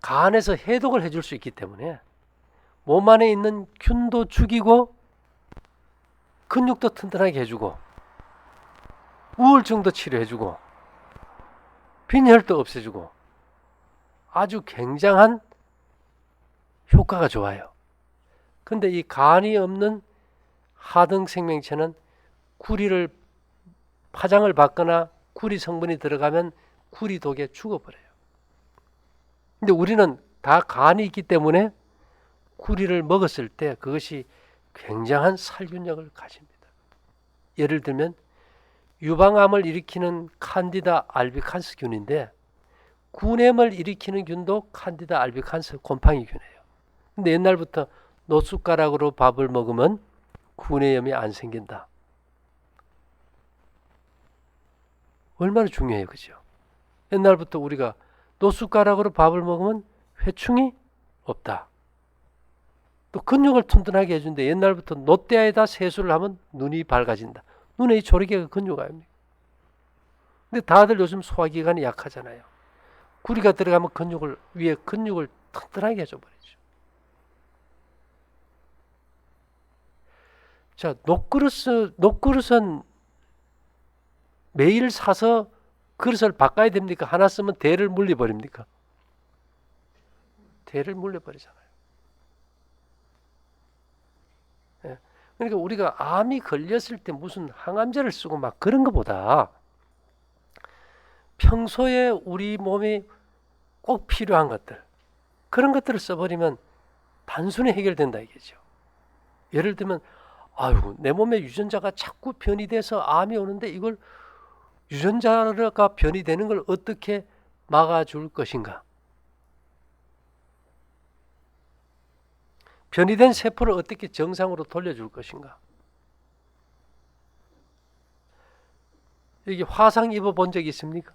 간에서 해독을 해줄 수 있기 때문에 몸 안에 있는 균도 죽이고 근육도 튼튼하게 해주고 우울증도 치료해주고 빈혈도 없애주고 아주 굉장한 효과가 좋아요. 근데 이 간이 없는 하등 생명체는 구리를 파장을 받거나 구리 성분이 들어가면 구리 독에 죽어버려요. 근데 우리는 다 간이 있기 때문에 구리를 먹었을 때 그것이 굉장한 살균력을 가집니다. 예를 들면 유방암을 일으키는 칸디다 알비칸스 균인데 구냄을 일으키는 균도 칸디다 알비칸스 곰팡이 균이에요. 근데 옛날부터 노숟가락으로 밥을 먹으면 구내염이 안 생긴다. 얼마나 중요해요, 그죠? 옛날부터 우리가 노숟가락으로 밥을 먹으면 회충이 없다. 또 근육을 튼튼하게 해준대. 옛날부터 노대에다 세수를 하면 눈이 밝아진다. 눈에 이 조리개가 근육 아닙니까? 근데 다들 요즘 소화기관이 약하잖아요. 구리가 들어가면 위에 근육을 튼튼하게 해줘버리죠. 자, 녹그릇은 매일 사서 그릇을 바꿔야 됩니까? 하나 쓰면 대를 물려버립니까? 대를 물려버리잖아요. 예. 그러니까 우리가 암이 걸렸을 때 무슨 항암제를 쓰고 막 그런 것보다 평소에 우리 몸에 꼭 필요한 것들, 그런 것들을 써버리면 단순히 해결된다 이거죠. 예를 들면 아유, 내 몸에 유전자가 자꾸 변이 돼서 암이 오는데 이걸 유전자가 변이 되는 걸 어떻게 막아줄 것인가? 변이된 세포를 어떻게 정상으로 돌려줄 것인가? 여기 화상 입어본 적 있습니까?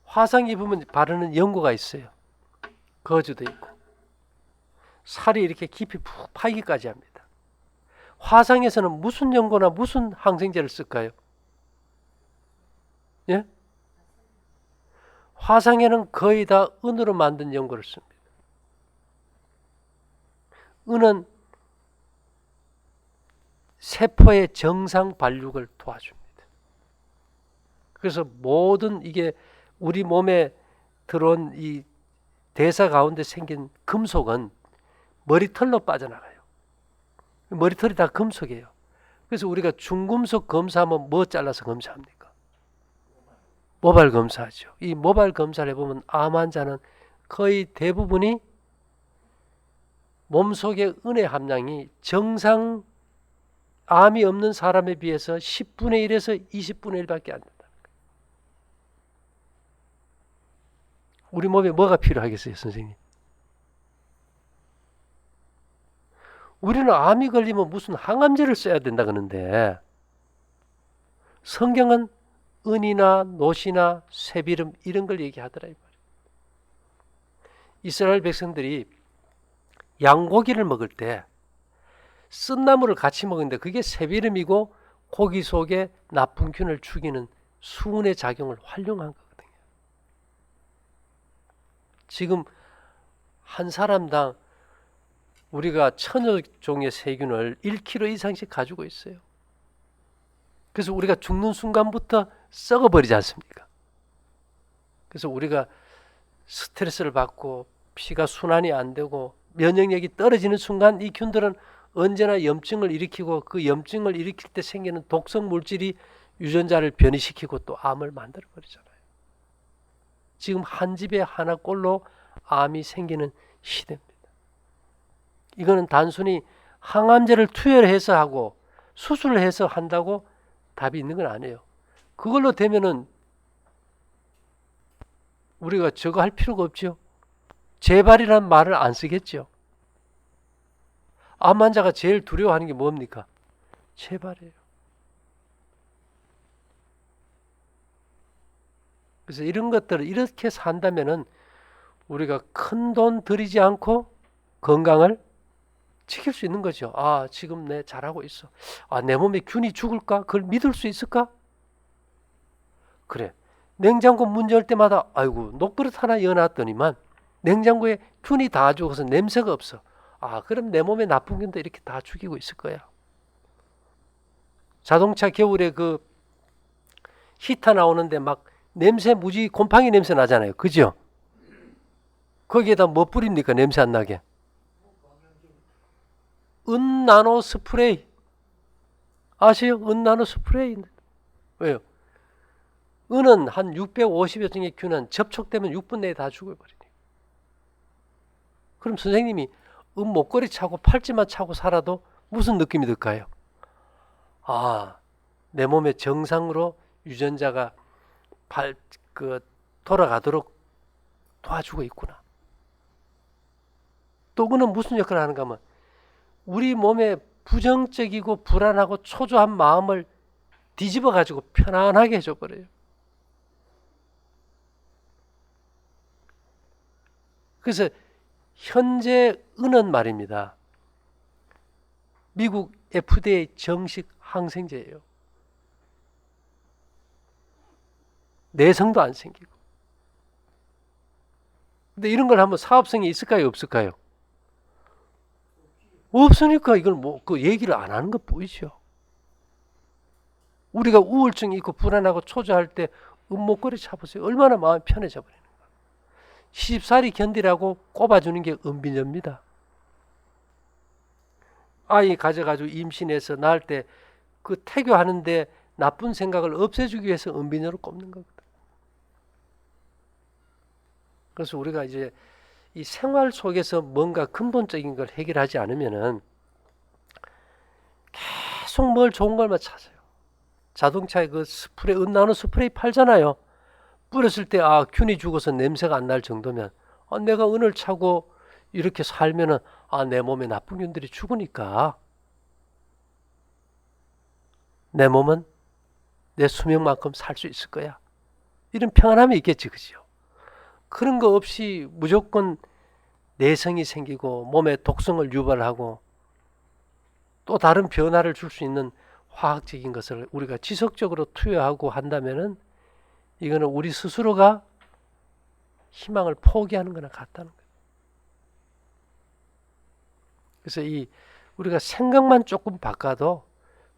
화상 입으면 바르는 연고가 있어요. 거즈도 있고. 살이 이렇게 깊이 푹 파이기까지 합니다. 화상에서는 무슨 연고나 무슨 항생제를 쓸까요? 예? 화상에는 거의 다 은으로 만든 연고를 씁니다. 은은 세포의 정상 발육을 도와줍니다. 그래서 모든 이게 우리 몸에 들어온 이 대사 가운데 생긴 금속은 머리털로 빠져나가요. 머리털이 다 금속이에요. 그래서 우리가 중금속 검사하면 뭐 잘라서 검사합니까? 모발 검사하죠. 이 모발 검사를 해보면 암 환자는 거의 대부분이 몸속의 은의 함량이 정상 암이 없는 사람에 비해서 10분의 1에서 20분의 1밖에 안 된다. 우리 몸에 뭐가 필요하겠어요, 선생님? 우리는 암이 걸리면 무슨 항암제를 써야 된다 그러는데 성경은 은이나 노시나 쇠비름 이런 걸 얘기하더라. 이스라엘 백성들이 양고기를 먹을 때 쓴나물을 같이 먹는데 그게 쇠비름이고 고기 속에 나쁜 균을 죽이는 수은의 작용을 활용한 거거든요. 지금 한 사람당 우리가 1000여 종의 세균을 1kg 이상씩 가지고 있어요. 그래서 우리가 죽는 순간부터 썩어버리지 않습니까? 그래서 우리가 스트레스를 받고 피가 순환이 안 되고 면역력이 떨어지는 순간 이 균들은 언제나 염증을 일으키고 그 염증을 일으킬 때 생기는 독성 물질이 유전자를 변이시키고 또 암을 만들어 버리잖아요. 지금 한 집에 하나꼴로 암이 생기는 시대입니다. 이거는 단순히 항암제를 투여해서 하고 수술을 해서 한다고 답이 있는 건 아니에요. 그걸로 되면은 우리가 저거 할 필요가 없죠. 재발이라는 말을 안 쓰겠죠. 암 환자가 제일 두려워하는 게 뭡니까? 재발이에요. 그래서 이런 것들을 이렇게 산다면은 우리가 큰 돈 들이지 않고 건강을 지킬 수 있는 거죠. 아, 지금 내 잘하고 있어. 아, 내 몸에 균이 죽을까? 그걸 믿을 수 있을까? 그래. 냉장고 문 열 때마다 아이고 녹그릇 하나 여놨더니만 냉장고에 균이 다 죽어서 냄새가 없어. 아, 그럼 내 몸에 나쁜 균도 이렇게 다 죽이고 있을 거야. 자동차 겨울에 그 히터 나오는데 막 냄새 무지 곰팡이 냄새 나잖아요. 그죠? 거기에다 뭐 뿌립니까? 냄새 안 나게. 은나노 스프레이. 아세요? 은나노 스프레이. 왜요? 은은 한 650여 종의 균은 접촉되면 6분 내에 다 죽어버리네요. 그럼 선생님이 은 목걸이 차고 팔찌만 차고 살아도 무슨 느낌이 들까요? 아, 내 몸에 정상으로 유전자가 돌아가도록 도와주고 있구나. 또 그는 무슨 역할을 하는가 하면 우리 몸에 부정적이고 불안하고 초조한 마음을 뒤집어 가지고 편안하게 해줘버려요. 그래서 현재 은은 말입니다. 미국 FDA 정식 항생제예요. 내성도 안 생기고. 근데 이런 걸 하면 사업성이 있을까요, 없을까요? 없으니까 이걸 그 얘기를 안 하는 것 보이죠. 우리가 우울증이 있고 불안하고 초조할 때 목걸이 차보세요. 얼마나 마음이 편해져 버리는 거야. 시집살이 견디라고 꼽아주는 게 은비녀입니다. 아이 가져가지고 임신해서 낳을 때 그 태교하는데 나쁜 생각을 없애주기 위해서 은비녀를 꼽는 거거든. 그래서 우리가 이제 이 생활 속에서 뭔가 근본적인 걸 해결하지 않으면은 계속 뭘 좋은 걸만 찾아요. 자동차에 그 스프레이, 은나노 스프레이 팔잖아요. 뿌렸을 때 균이 죽어서 냄새가 안 날 정도면 내가 은을 차고 이렇게 살면은 내 몸에 나쁜 균들이 죽으니까 내 몸은 내 수명만큼 살 수 있을 거야. 이런 평안함이 있겠지, 그죠? 그런 거 없이 무조건 내성이 생기고 몸에 독성을 유발하고 또 다른 변화를 줄 수 있는 화학적인 것을 우리가 지속적으로 투여하고 한다면은 이거는 우리 스스로가 희망을 포기하는 거나 같다는 거예요. 그래서 우리가 생각만 조금 바꿔도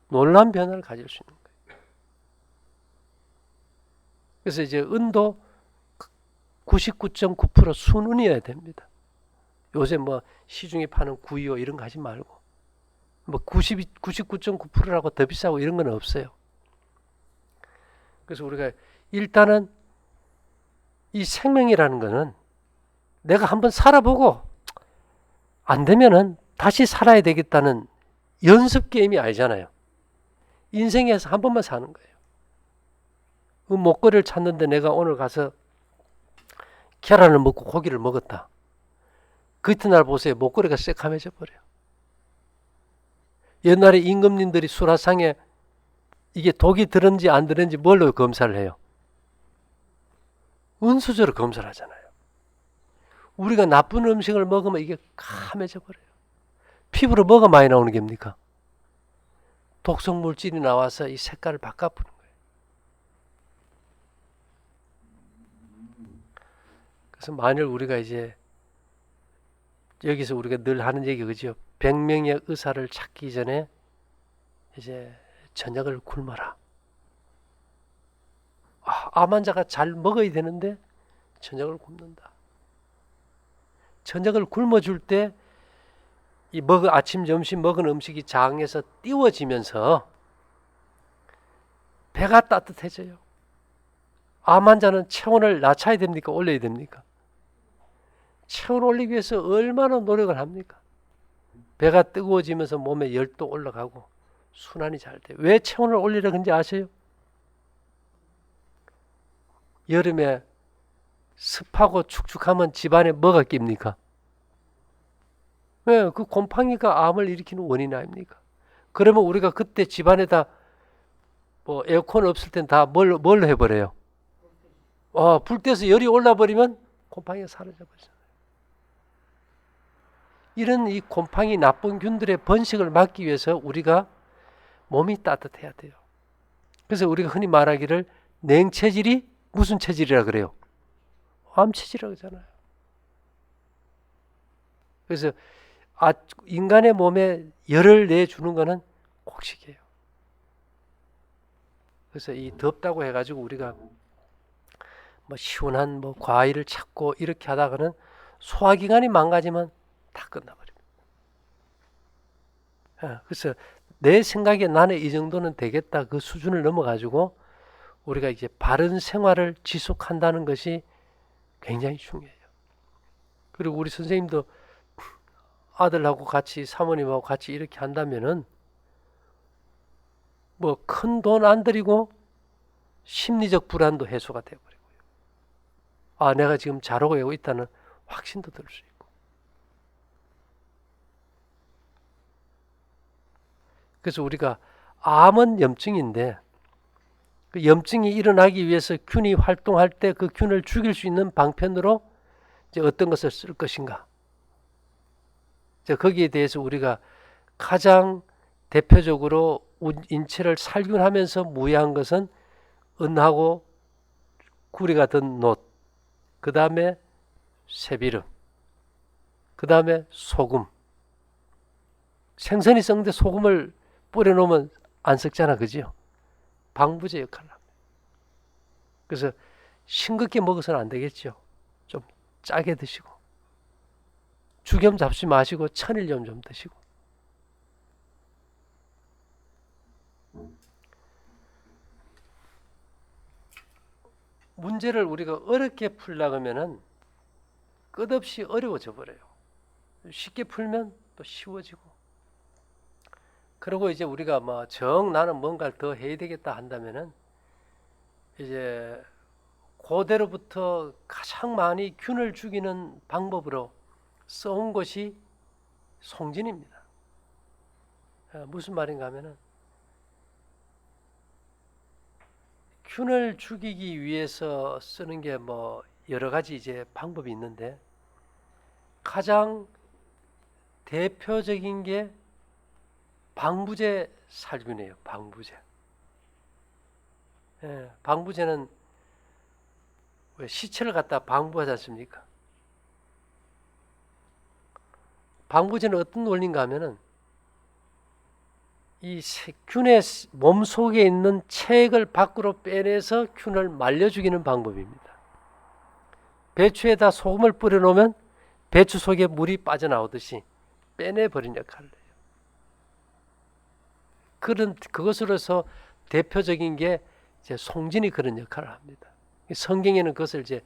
놀라운 변화를 가질 수 있는 거예요. 그래서 이제 은도 99.9% 순은이어야 됩니다. 요새 뭐 시중에 파는 925 이런 거 하지 말고 뭐 99.9%라고 더 비싸고 이런 건 없어요. 그래서 우리가 일단은 이 생명이라는 거는 내가 한번 살아보고 안 되면은 다시 살아야 되겠다는 연습 게임이 아니잖아요. 인생에서 한 번만 사는 거예요. 그 목걸이를 찾는데 내가 오늘 가서 계란을 먹고 고기를 먹었다. 그 이튿날 보세요. 목걸이가 새카매져 버려요. 옛날에 임금님들이 수라상에 이게 독이 들었는지 안 들었는지 뭘로 검사를 해요? 은수저로 검사를 하잖아요. 우리가 나쁜 음식을 먹으면 이게 까매져 버려요. 피부로 뭐가 많이 나오는 겁니까? 독성 물질이 나와서 이 색깔을 바꿔보는 거예요. 그래서 만일 우리가 이제 여기서 우리가 늘 하는 얘기 그죠? 100명의 의사를 찾기 전에 이제 저녁을 굶어라. 암 환자가 잘 먹어야 되는데 저녁을 굶는다. 저녁을 굶어줄 때 이 아침 점심 먹은 음식이 장에서 띄워지면서 배가 따뜻해져요. 암 환자는 체온을 낮춰야 됩니까? 올려야 됩니까? 체온을 올리기 위해서 얼마나 노력을 합니까? 배가 뜨거워지면서 몸에 열도 올라가고 순환이 잘 돼요. 왜 체온을 올리려 그런지 아세요? 여름에 습하고 축축하면 집안에 뭐가 낍니까? 왜? 그 곰팡이가 암을 일으키는 원인 아닙니까? 그러면 우리가 그때 집안에다 뭐 에어컨 없을 땐 다 뭘로 해버려요? 불 떼서 열이 올라버리면 곰팡이가 사라져버리잖아요. 이런 이 곰팡이 나쁜 균들의 번식을 막기 위해서 우리가 몸이 따뜻해야 돼요. 그래서 우리가 흔히 말하기를 냉체질이 무슨 체질이라 그래요? 암체질이라고 하잖아요. 그래서 인간의 몸에 열을 내주는 거는 곡식이에요. 그래서 이 덥다고 해가지고 우리가 뭐 시원한 뭐 과일을 찾고 이렇게 하다가는 소화기관이 망가지면 다 끝나버립니다. 그래서 내 생각에 나는 이 정도는 되겠다 그 수준을 넘어가지고 우리가 이제 바른 생활을 지속한다는 것이 굉장히 중요해요. 그리고 우리 선생님도 아들하고 같이 사모님하고 같이 이렇게 한다면은 뭐 큰 돈 안 들이고 심리적 불안도 해소가 되어버리고요. 내가 지금 잘하고 있다는 확신도 들 수 있고. 그래서 우리가 암은 염증인데 그 염증이 일어나기 위해서 균이 활동할 때 그 균을 죽일 수 있는 방편으로 이제 어떤 것을 쓸 것인가. 거기에 대해서 우리가 가장 대표적으로 인체를 살균하면서 무해한 것은 은하고 구리가 든 놋, 그 다음에 새비름, 그 다음에 소금. 생선이 썩는데 소금을 뿌려놓으면 안 썩잖아, 그지요? 방부제 역할을 합니다. 그래서 싱겁게 먹어서는 안 되겠죠. 좀 짜게 드시고 죽염 잡수 마시고 천일염 좀 드시고. 문제를 우리가 어렵게 풀려고 하면은 끝없이 어려워져 버려요. 쉽게 풀면 또 쉬워지고. 그리고 이제 우리가 뭐 나는 뭔가를 더 해야 되겠다 한다면은 이제 고대로부터 가장 많이 균을 죽이는 방법으로 써온 것이 송진입니다. 무슨 말인가 하면은 균을 죽이기 위해서 쓰는 게 뭐 여러 가지 이제 방법이 있는데 가장 대표적인 게 방부제 살균이에요. 방부제. 방부제는 왜 시체를 갖다 방부하지 않습니까? 방부제는 어떤 원리인가 하면은 이 균의 몸 속에 있는 체액을 밖으로 빼내서 균을 말려 죽이는 방법입니다. 배추에다 소금을 뿌려 놓으면 배추 속에 물이 빠져나오듯이 빼내버린 역할을 해요. 그것으로서 대표적인 게 이제 송진이 그런 역할을 합니다. 성경에는 그것을 이제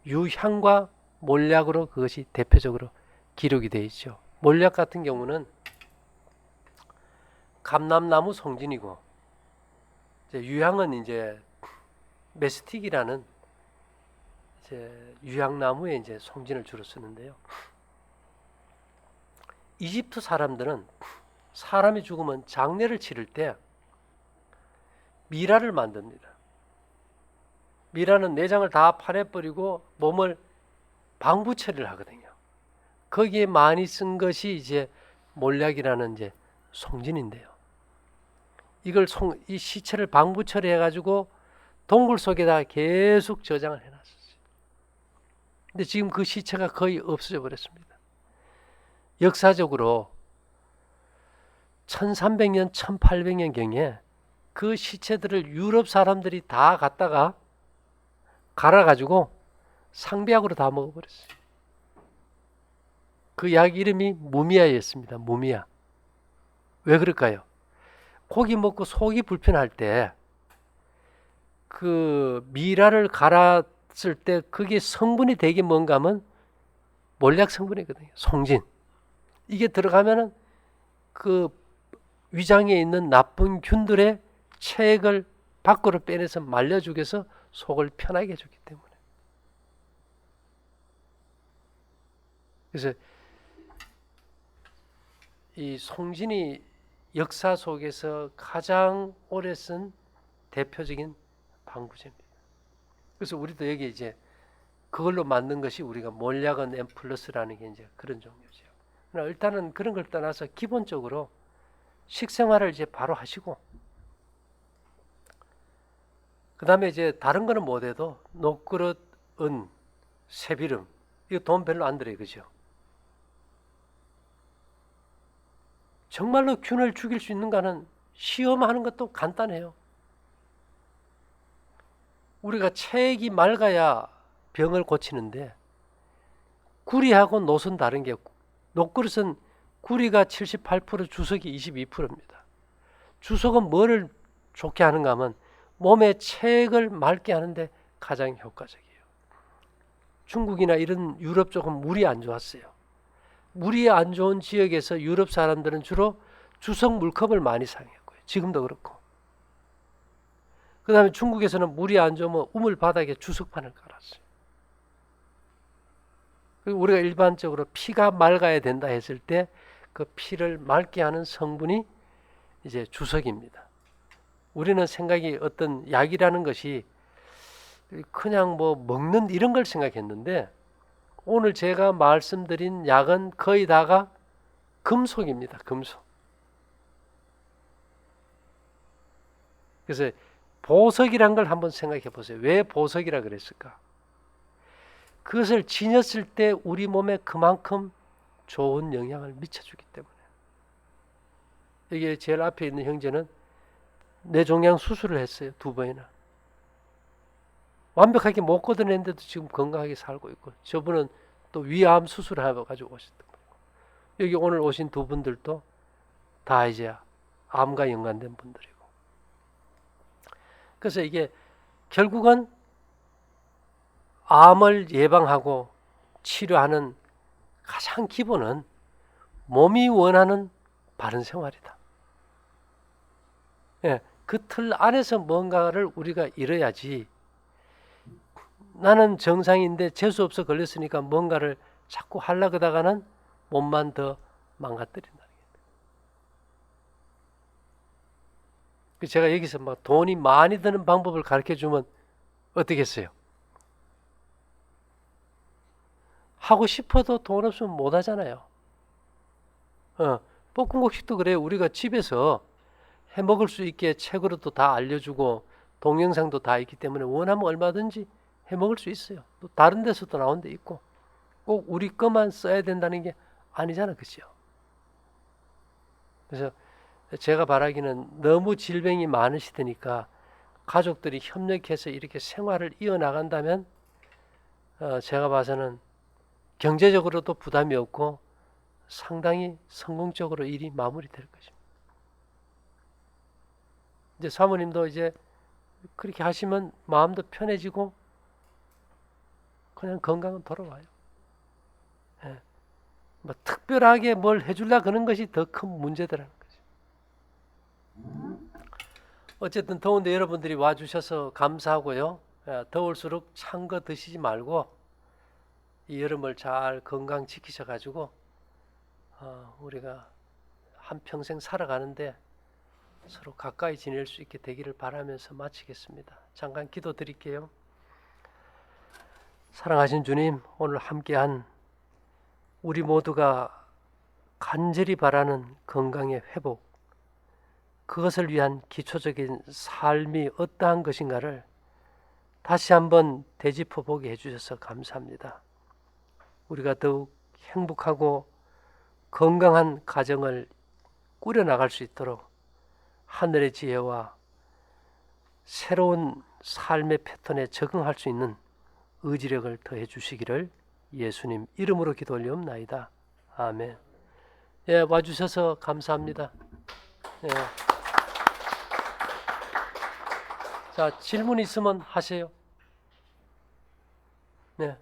유향과 몰약으로 그것이 대표적으로 기록이 되어 있죠. 몰약 같은 경우는 감람나무 송진이고, 이제 유향은 이제 메스틱이라는 이제 유향나무에 이제 송진을 주로 쓰는데요. 이집트 사람들은 사람이 죽으면 장례를 치를 때 미라를 만듭니다. 미라는 내장을 다 파내버리고 몸을 방부 처리를 하거든요. 거기에 많이 쓴 것이 이제 몰약이라는 이제 송진인데요. 이 시체를 방부 처리해가지고 동굴 속에다 계속 저장을 해놨었어요. 근데 지금 그 시체가 거의 없어져 버렸습니다. 역사적으로 1300년, 1800년 경에 그 시체들을 유럽 사람들이 다 갖다가 갈아가지고 상비약으로 다 먹어버렸어요. 그 약 이름이 무미아였습니다. 무미아. 왜 그럴까요? 고기 먹고 속이 불편할 때 그 미라를 갈았을 때 그게 성분이 되게 뭔가 하면 몰약 성분이거든요. 송진. 이게 들어가면은 그 위장에 있는 나쁜 균들의 체액을 밖으로 빼내서 말려 죽여서 속을 편하게 해주기 때문에. 그래서 이 송진이 역사 속에서 가장 오래 쓴 대표적인 방부제입니다. 그래서 우리도 여기 이제 그걸로 만든 것이 우리가 몰약은 M 플러스라는 게 이제 그런 종류죠. 그러나 일단은 그런 걸 떠나서 기본적으로 식생활을 이제 바로 하시고, 그 다음에 이제 다른 거는 못해도 녹그릇, 은, 새비름, 이거 돈 별로 안 들어요, 그죠? 정말로 균을 죽일 수 있는가는 시험하는 것도 간단해요. 우리가 체액이 맑아야 병을 고치는데 구리하고 노선 다른 게, 녹그릇은 구리가 78%, 주석이 22%입니다. 주석은 뭐를 좋게 하는가 하면 몸의 체액을 맑게 하는데 가장 효과적이에요. 중국이나 이런 유럽 쪽은 물이 안 좋았어요. 물이 안 좋은 지역에서 유럽 사람들은 주로 주석 물컵을 많이 사용했고요. 지금도 그렇고. 그 다음에 중국에서는 물이 안 좋으면 우물 바닥에 주석판을 깔았어요. 그리고 우리가 일반적으로 피가 맑아야 된다 했을 때 그 피를 맑게 하는 성분이 이제 주석입니다. 우리는 생각이 어떤 약이라는 것이 그냥 뭐 먹는 이런 걸 생각했는데, 오늘 제가 말씀드린 약은 거의 다가 금속입니다. 금속. 그래서 보석이란 걸 한번 생각해 보세요. 왜 보석이라 그랬을까? 그것을 지녔을 때 우리 몸에 그만큼 좋은 영향을 미쳐주기 때문에. 이게 제일 앞에 있는 형제는 뇌종양 수술을 했어요. 2번이나. 완벽하게 못 걷어냈는데도 지금 건강하게 살고 있고, 저분은 또 위암 수술을 하고 가지고 오셨던 거예요. 여기 오늘 오신 2분들도 다 이제 암과 연관된 분들이고. 그래서 이게 결국은 암을 예방하고 치료하는 가장 기본은 몸이 원하는 바른 생활이다. 예, 그 틀 안에서 뭔가를 우리가 이뤄야지. 나는 정상인데 재수없어 걸렸으니까 뭔가를 자꾸 하려고 하다가는 몸만 더 망가뜨린다는 거예요. 제가 여기서 막 돈이 많이 드는 방법을 가르쳐 주면 어떻겠어요? 하고 싶어도 돈 없으면 못 하잖아요. 볶음국식도 그래요. 우리가 집에서 해 먹을 수 있게 책으로도 다 알려주고 동영상도 다 있기 때문에 원하면 얼마든지 해 먹을 수 있어요. 또 다른 데서도 나온 데 있고 꼭 우리 것만 써야 된다는 게 아니잖아, 그죠? 그래서 제가 바라기는 너무 질병이 많으시다니까 가족들이 협력해서 이렇게 생활을 이어나간다면 제가 봐서는 경제적으로도 부담이 없고 상당히 성공적으로 일이 마무리될 것입니다. 이제 사모님도 이제 그렇게 하시면 마음도 편해지고 그냥 건강은 돌아와요. 예. 뭐 특별하게 뭘 해주려 그런 것이 더 큰 문제더라는 거죠. 어쨌든 더운데 여러분들이 와주셔서 감사하고요. 더울수록 찬 거 드시지 말고 이 여름을 잘 건강 지키셔가지고 우리가 한평생 살아가는데 서로 가까이 지낼 수 있게 되기를 바라면서 마치겠습니다. 잠깐 기도 드릴게요. 사랑하신 주님, 오늘 함께한 우리 모두가 간절히 바라는 건강의 회복, 그것을 위한 기초적인 삶이 어떠한 것인가를 다시 한번 되짚어 보게 해주셔서 감사합니다. 우리가 더욱 행복하고 건강한 가정을 꾸려나갈 수 있도록 하늘의 지혜와 새로운 삶의 패턴에 적응할 수 있는 의지력을 더해 주시기를 예수님 이름으로 기도 올리옵나이다. 아멘. 예, 와주셔서 감사합니다. 예. 자, 질문 있으면 하세요. 네.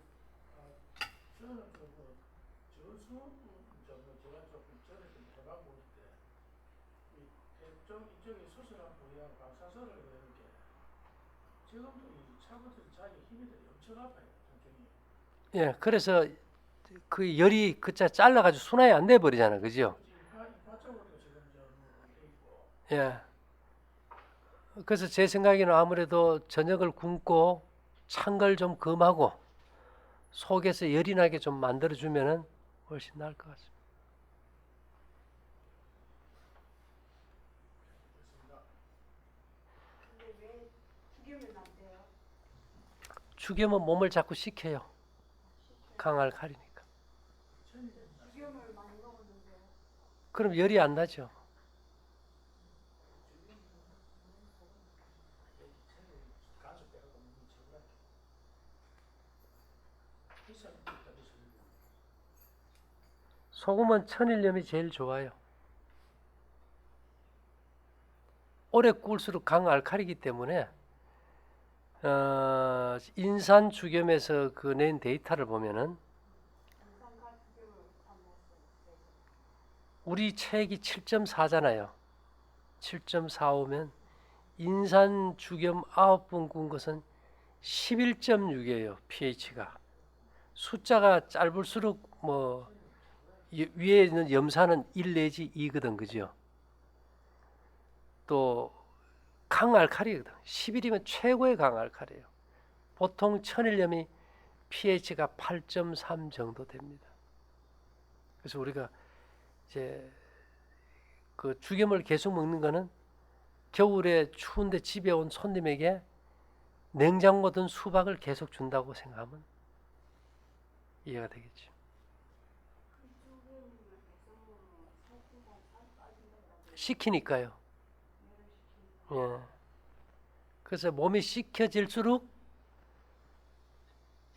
예, 그래서 그 열이 그자 잘라가지고 순환이 안 돼 버리잖아, 그죠? 예. 그래서 제 생각에는 아무래도 저녁을 굶고 찬 걸 좀 금하고 속에서 열이 나게 좀 만들어주면은 훨씬 나을 것 같습니다. 죽이면 몸을 자꾸 식혀요. 강할 칼이니까. 그럼 열이 안 나죠. 소금은 천일염이 제일 좋아요. 오래 구울수록 강알칼이기 때문에 인산주겸에서 그 낸 데이터를 보면은 우리 체액이 7.4잖아요. 7.45면 인산주겸 9번 구운 것은 11.6이에요. pH가. 숫자가 짧을수록 뭐 위에 있는 염산은 1 내지 2거든, 그죠? 또 강알칼이거든. 11이면 최고의 강알칼이에요. 보통 천일염이 pH가 8.3 정도 됩니다. 그래서 우리가 이제 그 죽염을 계속 먹는 거는 겨울에 추운데 집에 온 손님에게 냉장고 든 수박을 계속 준다고 생각하면 이해가 되겠죠. 식히니까요. 예. 그래서 몸이 식혀질수록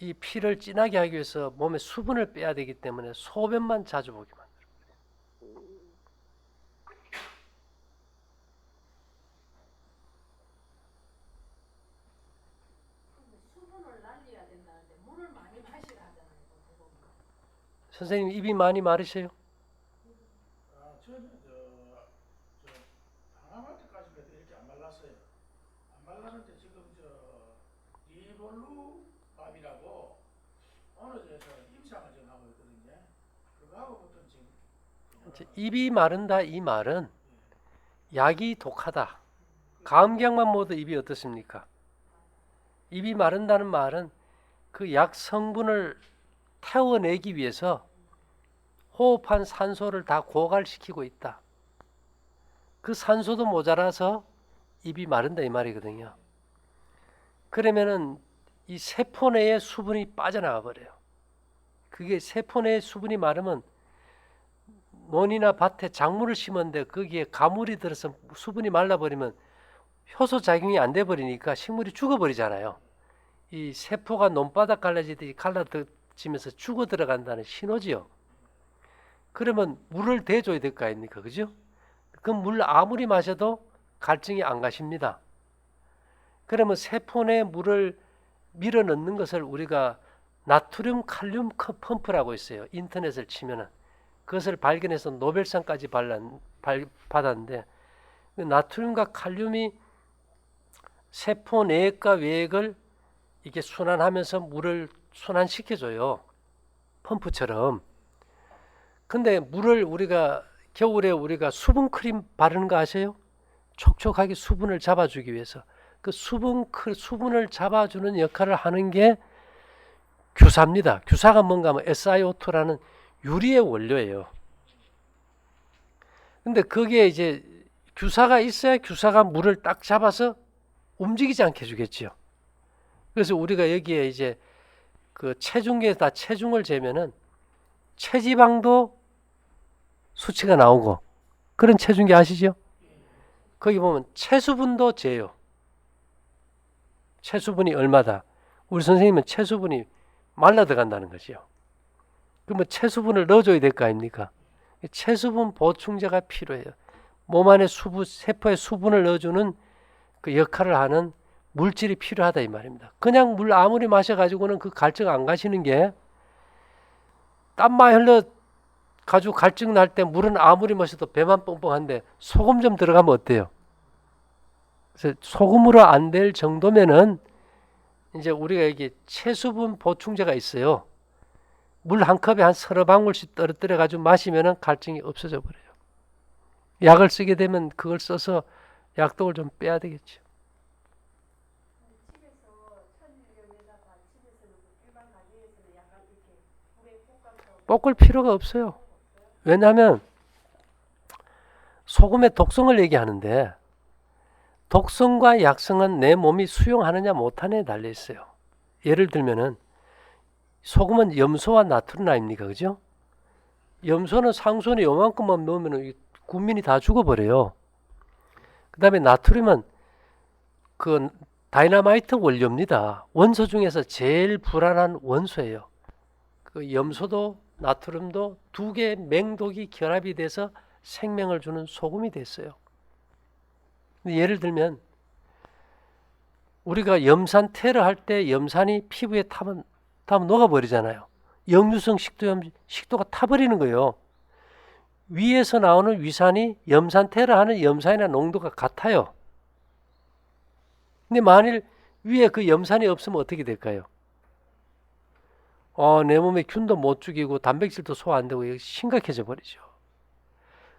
이 피를 진하게 하기 위해서 몸에 수분을 빼야 되기 때문에 소변만 자주 보게 만들어요. 수분을 날려야 된다는데 물을 많이 마시라 하잖아요. 대부분. 선생님 입이 많이 마르세요? 저는 방황할 때까지 그래도 이렇게 안 말랐어요. 안 말랐는데 지금 리볼루밥이라고 어느 데서 임상을 지금 하고 있거든요. 그거하고부터 지금 입이 마른다 이 말은 약이 독하다. 감기약만 먹어도 입이 어떻습니까? 입이 마른다는 말은 그 약 성분을 태워내기 위해서 호흡한 산소를 다 고갈시키고 있다. 그 산소도 모자라서 입이 마른다 이 말이거든요. 그러면은 이 세포 내에 수분이 빠져나가 버려요. 그게 세포 내에 수분이 마르면 논이나 밭에 작물을 심었는데 거기에 가물이 들어서 수분이 말라버리면 효소 작용이 안 돼 버리니까 식물이 죽어버리잖아요. 이 세포가 논바닥 갈라지듯이 갈라지면서 죽어 들어간다는 신호지요. 그러면 물을 대줘야 될 거 아닙니까? 그죠? 그 물 아무리 마셔도 갈증이 안 가십니다. 그러면 세포 내 물을 밀어 넣는 것을 우리가 나트륨 칼륨 펌프라고 있어요. 인터넷을 치면은 그것을 발견해서 노벨상까지 받았는데 그 나트륨과 칼륨이 세포 내액과 외액을 이게 순환하면서 물을 순환시켜줘요. 펌프처럼. 근데 물을 우리가 겨울에 우리가 수분 크림 바르는 거 아세요? 촉촉하게 수분을 잡아주기 위해서. 그 수분을 잡아주는 역할을 하는 게 규사입니다. 규사가 뭔가 하면 SiO2라는 유리의 원료예요. 근데 거기에 이제 규사가 있어야 규사가 물을 딱 잡아서 움직이지 않게 해주겠죠. 그래서 우리가 여기에 이제 그 체중계에다 체중을 재면은 체지방도 수치가 나오고 그런 체중계 아시죠? 거기 보면 체수분도 재요. 체수분이 얼마다. 우리 선생님은 체수분이 말라 들어간다는 거죠. 그러면 체수분을 넣어줘야 될 거 아닙니까? 체수분 보충제가 필요해요. 몸 안에 세포에 수분을 넣어주는 그 역할을 하는 물질이 필요하다 이 말입니다. 그냥 물 아무리 마셔가지고는 그 갈증 안 가시는 게 땀만 흘러 가지고 갈증 날 때 물은 아무리 마셔도 배만 뻥뻥한데 소금 좀 들어가면 어때요? 그래서 소금으로 안 될 정도면은 이제 우리가 여기 체수분 보충제가 있어요. 물 한 컵에 한 서너 방울씩 떨어뜨려 가지고 마시면은 갈증이 없어져 버려요. 약을 쓰게 되면 그걸 써서 약독을 좀 빼야 되겠죠. 볶을 필요가 없어요. 왜냐하면 소금의 독성을 얘기하는데 독성과 약성은 내 몸이 수용하느냐 못하느냐에 달려 있어요. 예를 들면은 소금은 염소와 나트륨 아닙니까? 그죠? 염소는 상수원에 요만큼만 넣으면 군민이 다 죽어버려요. 그 다음에 나트륨은 그 다이너마이트 원료입니다. 원소 중에서 제일 불안한 원소예요. 그 염소도 나트륨도 두 개의 맹독이 결합이 돼서 생명을 주는 소금이 됐어요. 예를 들면 우리가 염산 테러 할 때 염산이 피부에 타면 녹아버리잖아요. 역류성 식도가 타버리는 거예요. 위에서 나오는 위산이 염산 테러하는 염산이나 농도가 같아요. 근데 만일 위에 그 염산이 없으면 어떻게 될까요? 내 몸에 균도 못 죽이고 단백질도 소화 안 되고 심각해져 버리죠.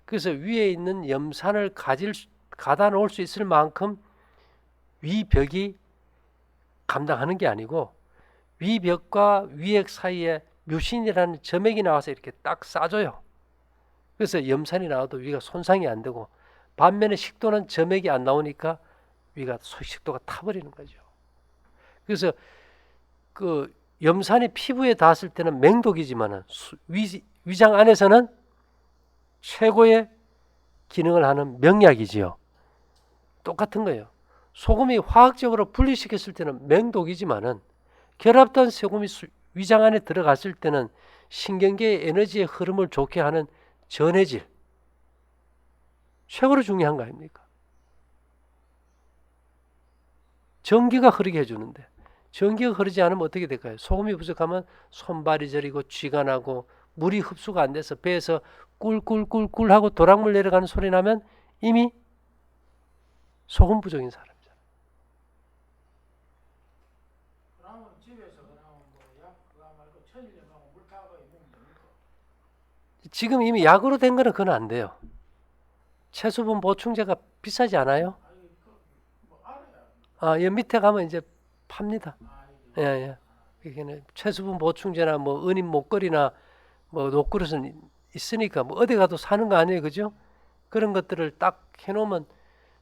그래서 위에 있는 염산을 가다 놓을 수 있을 만큼 위벽이 감당하는 게 아니고 위벽과 위액 사이에 뮤신이라는 점액이 나와서 이렇게 딱 싸줘요. 그래서 염산이 나와도 위가 손상이 안 되고 반면에 식도는 점액이 안 나오니까 위가 식도가 타버리는 거죠. 그래서 그 염산이 피부에 닿았을 때는 맹독이지만 위장 안에서는 최고의 기능을 하는 명약이지요. 똑같은 거예요. 소금이 화학적으로 분리시켰을 때는 맹독이지만은 결합된 소금이 위장 안에 들어갔을 때는 신경계의 에너지의 흐름을 좋게 하는 전해질, 최고로 중요한 거 아닙니까? 전기가 흐르게 해주는데 전기가 흐르지 않으면 어떻게 될까요? 소금이 부족하면 손발이 저리고 쥐가 나고 물이 흡수가 안 돼서 배에서 꿀꿀꿀꿀 하고 도락물 내려가는 소리 나면 이미 소금 부족인 사람이잖아요. 그러면 집에서 그냥 뭐약 그거 말고 천일염하고 물 타고 먹으면 됩니까? 지금 이미 약으로 된 거는 그건 안 돼요. 채수분 보충제가 비싸지 않아요? 아니 그뭐 알아야. 아, 여 밑에 가면 이제 팝니다. 아 예, 예. 이게는 채수분 보충제나 뭐 은임 목걸이나 뭐 녹그릇은 있으니까 뭐 어디 가도 사는 거 아니에요, 그죠? 그런 것들을 딱 해놓으면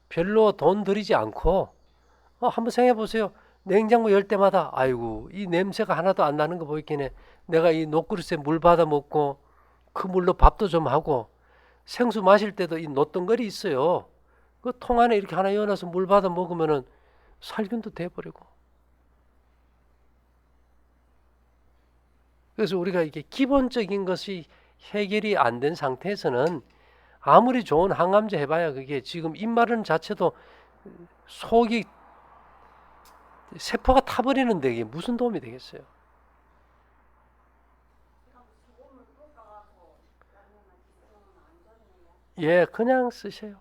별로 돈 들이지 않고 한번 생각해 보세요. 냉장고 열 때마다 아이고 이 냄새가 하나도 안 나는 거 보이겠네. 내가 이 녹그릇에 물 받아 먹고 그 물로 밥도 좀 하고 생수 마실 때도 이 노덩거리 있어요. 그 통 안에 이렇게 하나 열어서 물 받아 먹으면은 살균도 돼버리고. 그래서 우리가 이게 기본적인 것이 해결이 안 된 상태에서는 아무리 좋은 항암제 해봐야 그게 지금 입 마른 자체도 속이 세포가 타버리는데 이게 무슨 도움이 되겠어요? 예, 그냥 쓰세요.